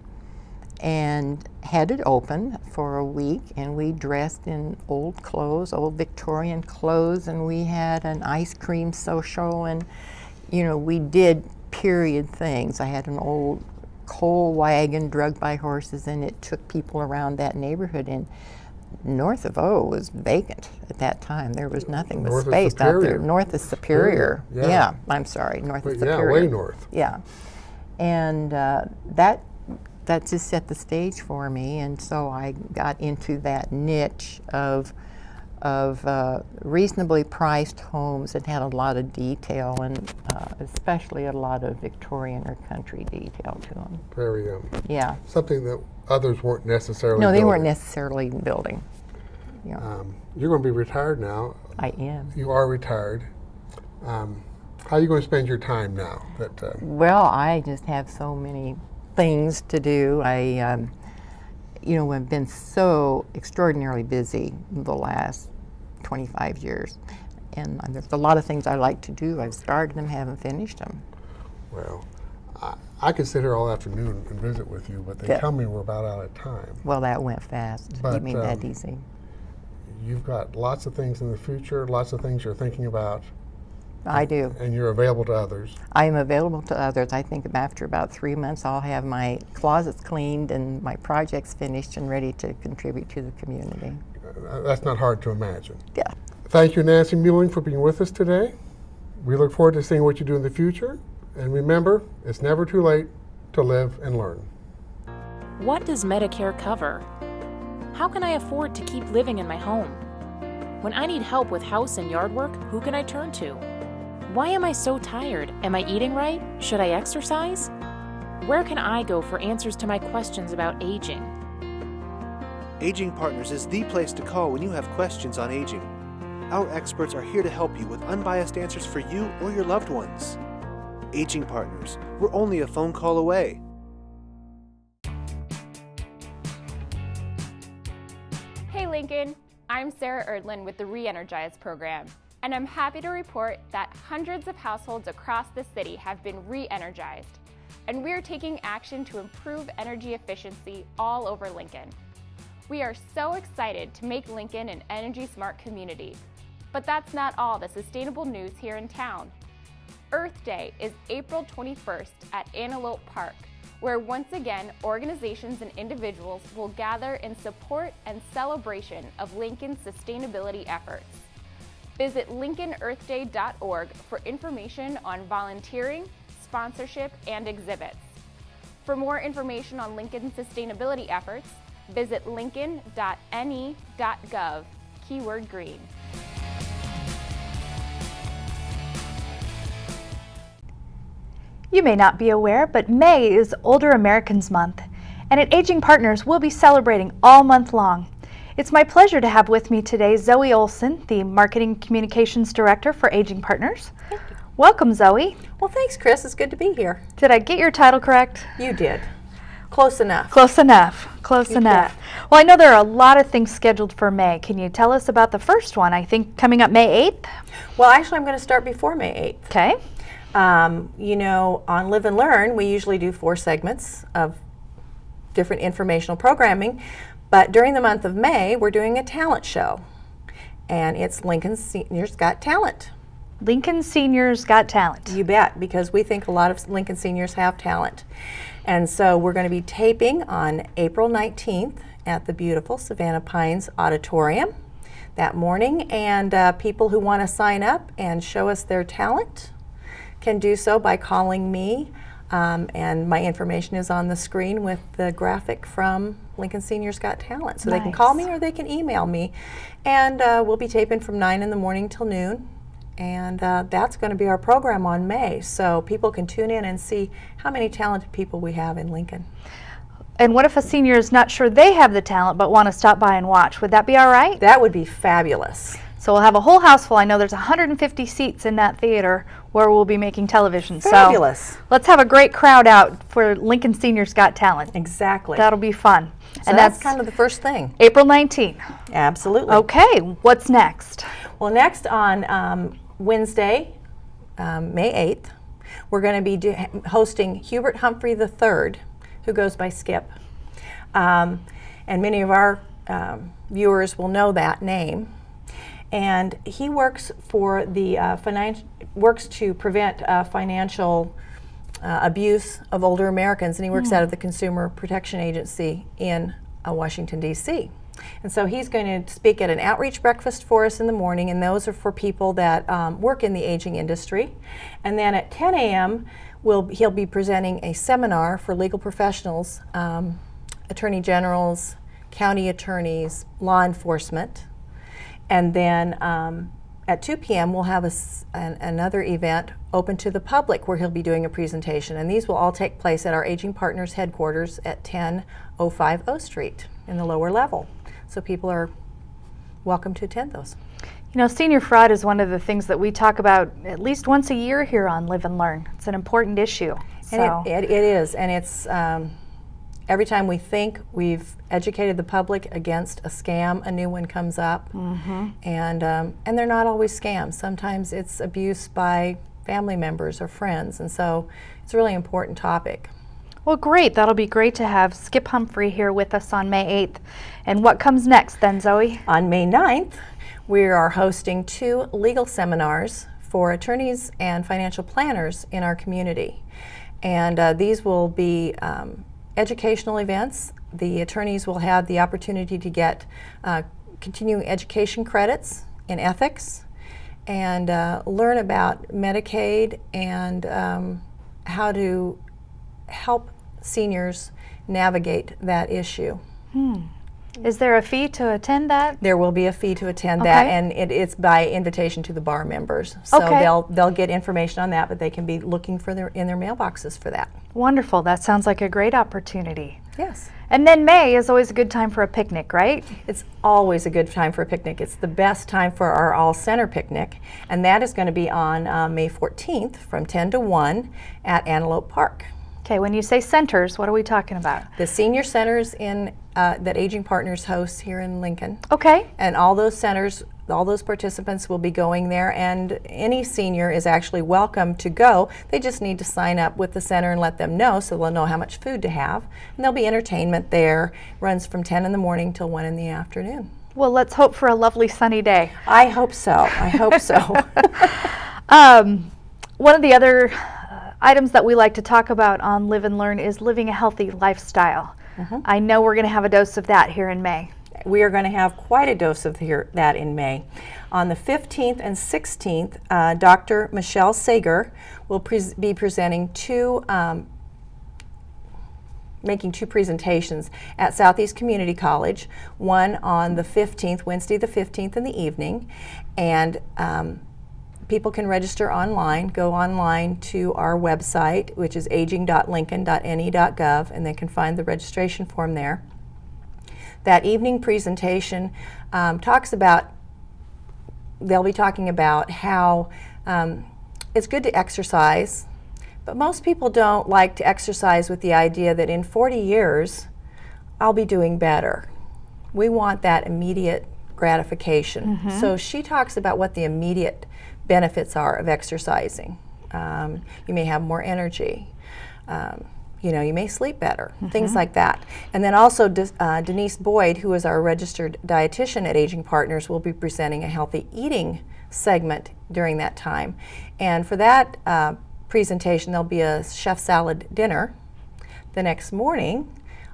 and had it open for a week, and we dressed in old clothes, old Victorian clothes, and we had an ice cream social, and you know, we did period things. I had an old coal wagon dragged by horses, and it took people around that neighborhood, and north of O was vacant at that time. There was nothing but space out there. North of Superior. Yeah, I'm sorry, north of Superior. Yeah, way north. Yeah, and that just set the stage for me, and so I got into that niche of reasonably priced homes that had a lot of detail, and especially a lot of Victorian or country detail to them. Very yeah. Something that others weren't necessarily. No, they building. weren't necessarily building. Yeah. You're going to be retired now. I am. You are retired. How are you going to spend your time now? Well, I just have so many things to do. I you know, I've been so extraordinarily busy the last 25 years. And there's a lot of things I like to do. I've started them, haven't finished them. Well, I could sit here all afternoon and visit with you, but they Yeah. tell me we're about out of time. Well, that went fast. But, You mean that easy? You've got lots of things in the future, lots of things you're thinking about. I do. And you're available to others. I am available to others. I think after about 3 months, I'll have my closets cleaned and my projects finished and ready to contribute to the community. That's not hard to imagine. Yeah. Thank you, Nancy Muehling, for being with us today. We look forward to seeing what you do in the future. And remember, it's never too late to live and learn. What does Medicare cover? How can I afford to keep living in my home? When I need help with house and yard work, who can I turn to? Why am I so tired? Am I eating right? Should I exercise? Where can I go for answers to my questions about aging? Aging Partners is the place to call when you have questions on aging. Our experts are here to help you with unbiased answers for you or your loved ones. Aging Partners, we're only a phone call away. Hey Lincoln, I'm Sarah Erdlin with the Re-Energize program, and I'm happy to report that hundreds of households across the city have been re-energized, and we're taking action to improve energy efficiency all over Lincoln. We are so excited to make Lincoln an energy-smart community, but that's not all the sustainable news here in town. Earth Day is April 21st at Antelope Park, where once again organizations and individuals will gather in support and celebration of Lincoln's sustainability efforts. Visit LincolnEarthDay.org for information on volunteering, sponsorship, and exhibits. For more information on Lincoln's sustainability efforts, visit lincoln.ne.gov, keyword green. You may not be aware, but May is Older Americans Month, and at Aging Partners, we'll be celebrating all month long. It's my pleasure to have with me today Zoe Olson, the Marketing Communications Director for Aging Partners. Thank you. Welcome, Zoe. Well, thanks, Chris. It's good to be here. Did I get your title correct? You did. Close enough. Close enough. Close enough. Well, I know there are a lot of things scheduled for May. Can you tell us about the first one? I think coming up May 8th? Well, actually, I'm going to start before May 8th. Okay. You know, on Live and Learn, we usually do 4 segments of different informational programming, but during the month of May, we're doing a talent show, and it's Lincoln Seniors Got Talent. Lincoln Seniors Got Talent. You bet, because we think a lot of Lincoln seniors have talent. And so we're going to be taping on April 19th at the beautiful Savannah Pines Auditorium that morning, and people who want to sign up and show us their talent can do so by calling me, and my information is on the screen with the graphic from Lincoln Seniors Got Talent. So they can call me or they can email me, and we'll be taping from 9 in the morning till noon, and that's going to be our program on May, so people can tune in and see how many talented people we have in Lincoln. And what if a senior is not sure they have the talent but want to stop by and watch? Would that be all right? That would be fabulous. So we'll have a whole house full. I know there's 150 seats in that theater where we'll be making television. Fabulous. So let's have a great crowd out for Lincoln Seniors Got Talent. Exactly. That'll be fun. So and that's kind of the first thing. April 19th. Absolutely. Okay, what's next? Well, next on Wednesday, May 8th, we're going to be hosting Hubert Humphrey III, who goes by Skip. And many of our viewers will know that name. And he works for the works to prevent financial abuse of older Americans, and he works out of the Consumer Protection Agency in Washington, D.C. And so he's going to speak at an outreach breakfast for us in the morning, and those are for people that work in the aging industry. And then at 10 a.m., he'll be presenting a seminar for legal professionals, attorney generals, county attorneys, law enforcement. And then at 2 p.m. we'll have another event open to the public where he'll be doing a presentation. And these will all take place at our Aging Partners headquarters at 1005 O Street in the lower level. So people are welcome to attend those. You know, senior fraud is one of the things that we talk about at least once a year here on Live and Learn. It's an important issue. And it is, and it's every time we think we've educated the public against a scam, a new one comes up, and they're not always scams. Sometimes it's abuse by family members or friends. And so it's a really important topic. Well, great. That'll be great to have Skip Humphrey here with us on May 8th. And what comes next then, Zoe? On May 9th, we are hosting 2 legal seminars for attorneys and financial planners in our community. And these will be educational events. The attorneys will have the opportunity to get continuing education credits in ethics and learn about Medicaid and how to help seniors navigate that issue. Is there a fee to attend that? There will be a fee to attend that, and it's by invitation to the bar members. So they'll get information on that, but they can be looking for in their mailboxes for that. Wonderful. That sounds like a great opportunity. Yes. And then May is always a good time for a picnic, right? It's always a good time for a picnic. It's the best time for our All Center picnic, and that is going to be on May 14th from 10 to 1 at Antelope Park. Okay, when you say centers, what are we talking about? The senior centers that Aging Partners hosts here in Lincoln. Okay. And all those centers, all those participants will be going there, and any senior is actually welcome to go. They just need to sign up with the center and let them know, so they'll know how much food to have. And there'll be entertainment there. Runs from 10 in the morning till 1 in the afternoon. Well, let's hope for a lovely sunny day. I hope so. I hope so. One of the other items that we like to talk about on Live and Learn is living a healthy lifestyle. I know we're going to have a dose of that here in May. We are going to have quite a dose of that in May. On the 15th and 16th, Dr. Michelle Sager will be presenting making 2 presentations at Southeast Community College, one on the 15th, Wednesday the 15th in the evening, and people can register online, go online to our website, which is aging.lincoln.ne.gov, and they can find the registration form there. That evening presentation they'll be talking about how it's good to exercise, but most people don't like to exercise with the idea that in 40 years, I'll be doing better. We want that immediate gratification. So she talks about what the immediate benefits are of exercising. You may have more energy. You may sleep better, things like that. And then also Denise Boyd, who is our registered dietitian at Aging Partners, will be presenting a healthy eating segment during that time. And for that presentation, there'll be a chef salad dinner. The next morning,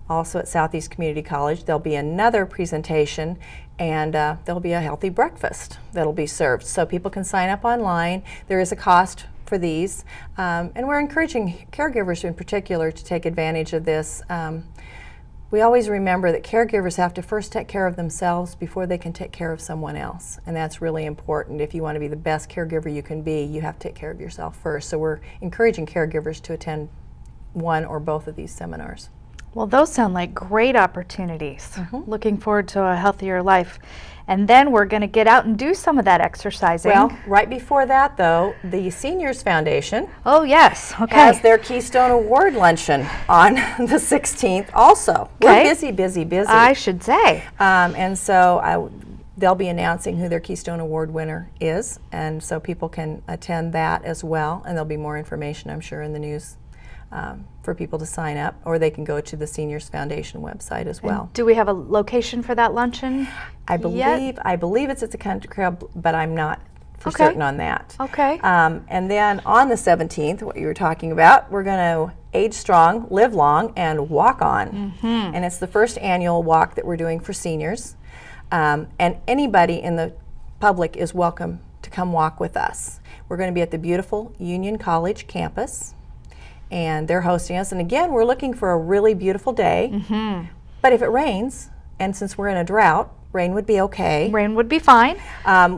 also at Southeast Community College, there'll be another presentation, and there'll be a healthy breakfast that'll be served. So people can sign up online. There is a cost for these, and we're encouraging caregivers in particular to take advantage of this. We always remember that caregivers have to first take care of themselves before they can take care of someone else, and that's really important. If you want to be the best caregiver you can be, you have to take care of yourself first. So we're encouraging caregivers to attend one or both of these seminars. Well, those sound like great opportunities. Looking forward to a healthier life. And then we're going to get out and do some of that exercising. Well, right before that, though, the Seniors Foundation has their Keystone Award Luncheon on the 16th also. We're busy. I should say. And so they'll be announcing who their Keystone Award winner is, and so people can attend that as well, and there'll be more information, I'm sure, in the news for people to sign up, or they can go to the Seniors Foundation website as well. And do we have a location for that luncheon? I believe it's at the Country Club, but I'm not for certain on that. Okay. And then on the 17th, what you were talking about, we're going to age strong, live long, and walk on. And it's the first annual walk that we're doing for seniors. And anybody in the public is welcome to come walk with us. We're going to be at the beautiful Union College campus, and they're hosting us. And again, we're looking for a really beautiful day. But if it rains, and since we're in a drought, rain would be okay. Rain would be fine.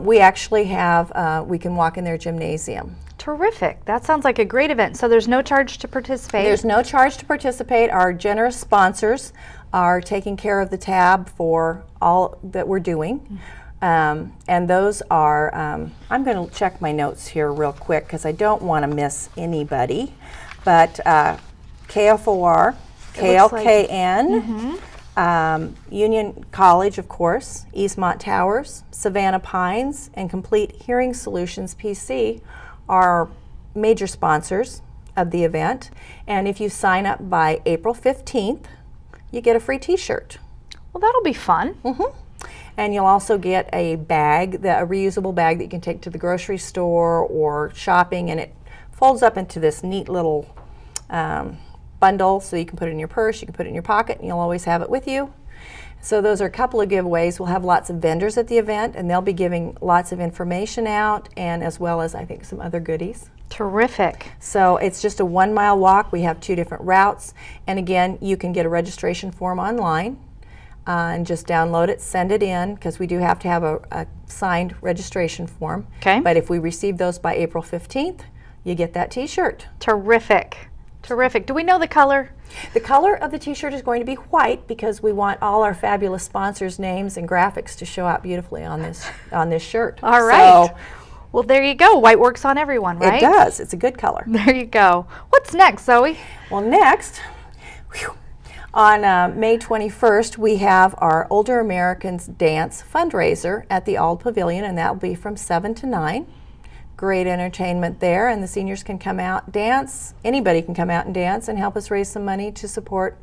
We actually have, we can walk in their gymnasium. Terrific. That sounds like a great event. So there's no charge to participate? There's no charge to participate. Our generous sponsors are taking care of the tab for all that we're doing. And those are, I'm going to check my notes here real quick because I don't want to miss anybody. But KFOR, KLKN, Union College, of course, Eastmont Towers, Savannah Pines, and Complete Hearing Solutions PC are major sponsors of the event, and if you sign up by April 15th, you get a free t-shirt. Well, that'll be fun. And you'll also get a bag, a reusable bag that you can take to the grocery store or shopping, and it folds up into this neat little bundle, so you can put it in your purse, you can put it in your pocket, and you'll always have it with you. So those are a couple of giveaways. We'll have lots of vendors at the event, and they'll be giving lots of information out, and as well as, I think, some other goodies. Terrific. So it's just a 1 mile walk. We have 2 different routes, and again, you can get a registration form online and just download it, send it in, because we do have to have a signed registration form. Okay. But if we receive those by April 15th, you get that t-shirt. Terrific. Terrific. Do we know the color? The color of the t-shirt is going to be white, because we want all our fabulous sponsors' names and graphics to show out beautifully on this shirt. All right. So, well, there you go. White works on everyone, right? it does. It's a good color. There you go. What's next, Zoe? Well, next, on May 21st, we have our Older Americans Dance fundraiser at the Auld Pavilion, and that will be from 7 to 9. Great entertainment there, and the seniors can come out, dance. Anybody can come out and dance and help us raise some money to support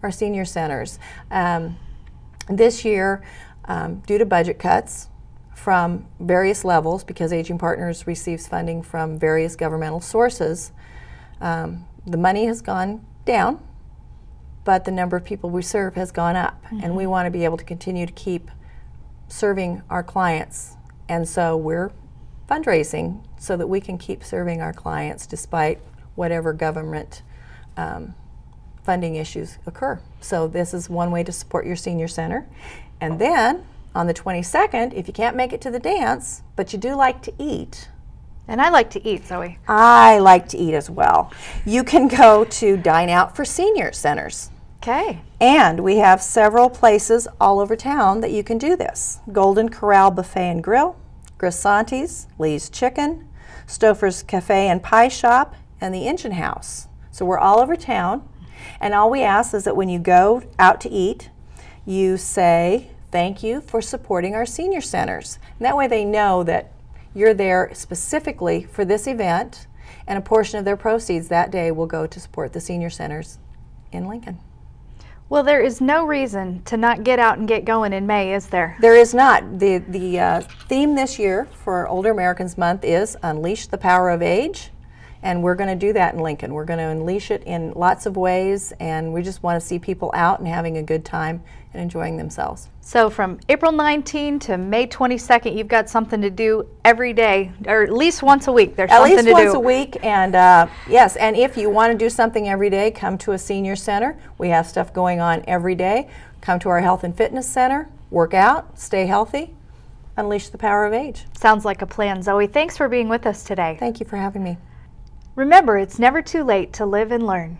our senior centers. This year, due to budget cuts from various levels, because Aging Partners receives funding from various governmental sources, the money has gone down, but the number of people we serve has gone up, and we want to be able to continue to keep serving our clients, and so we're fundraising so that we can keep serving our clients despite whatever government funding issues occur. So this is one way to support your senior center. And then on the 22nd, if you can't make it to the dance, but you do like to eat. And I like to eat, Zoe. I like to eat as well. You can go to Dine Out for Senior Centers. Okay. And we have several places all over town that you can do this. Golden Corral Buffet and Grill, Grisanti's, Lee's Chicken, Stouffer's Cafe and Pie Shop, and the Engine House. So we're all over town, and all we ask is that when you go out to eat, you say thank you for supporting our senior centers. And that way they know that you're there specifically for this event, and a portion of their proceeds that day will go to support the senior centers in Lincoln. Well, there is no reason to not get out and get going in May, is there? There is not. The theme this year for Older Americans Month is Unleash the Power of Age, and we're going to do that in Lincoln. We're going to unleash it in lots of ways, and we just want to see people out and having a good time and enjoying themselves. So from April 19 to May 22nd, you've got something to do every day, or at least once a week. There's something to do. At least once a week, and yes, and if you want to do something every day, come to a senior center. We have stuff going on every day. Come to our health and fitness center, work out, stay healthy, unleash the power of age. Sounds like a plan, Zoe. Thanks for being with us today. Thank you for having me. Remember, it's never too late to live and learn.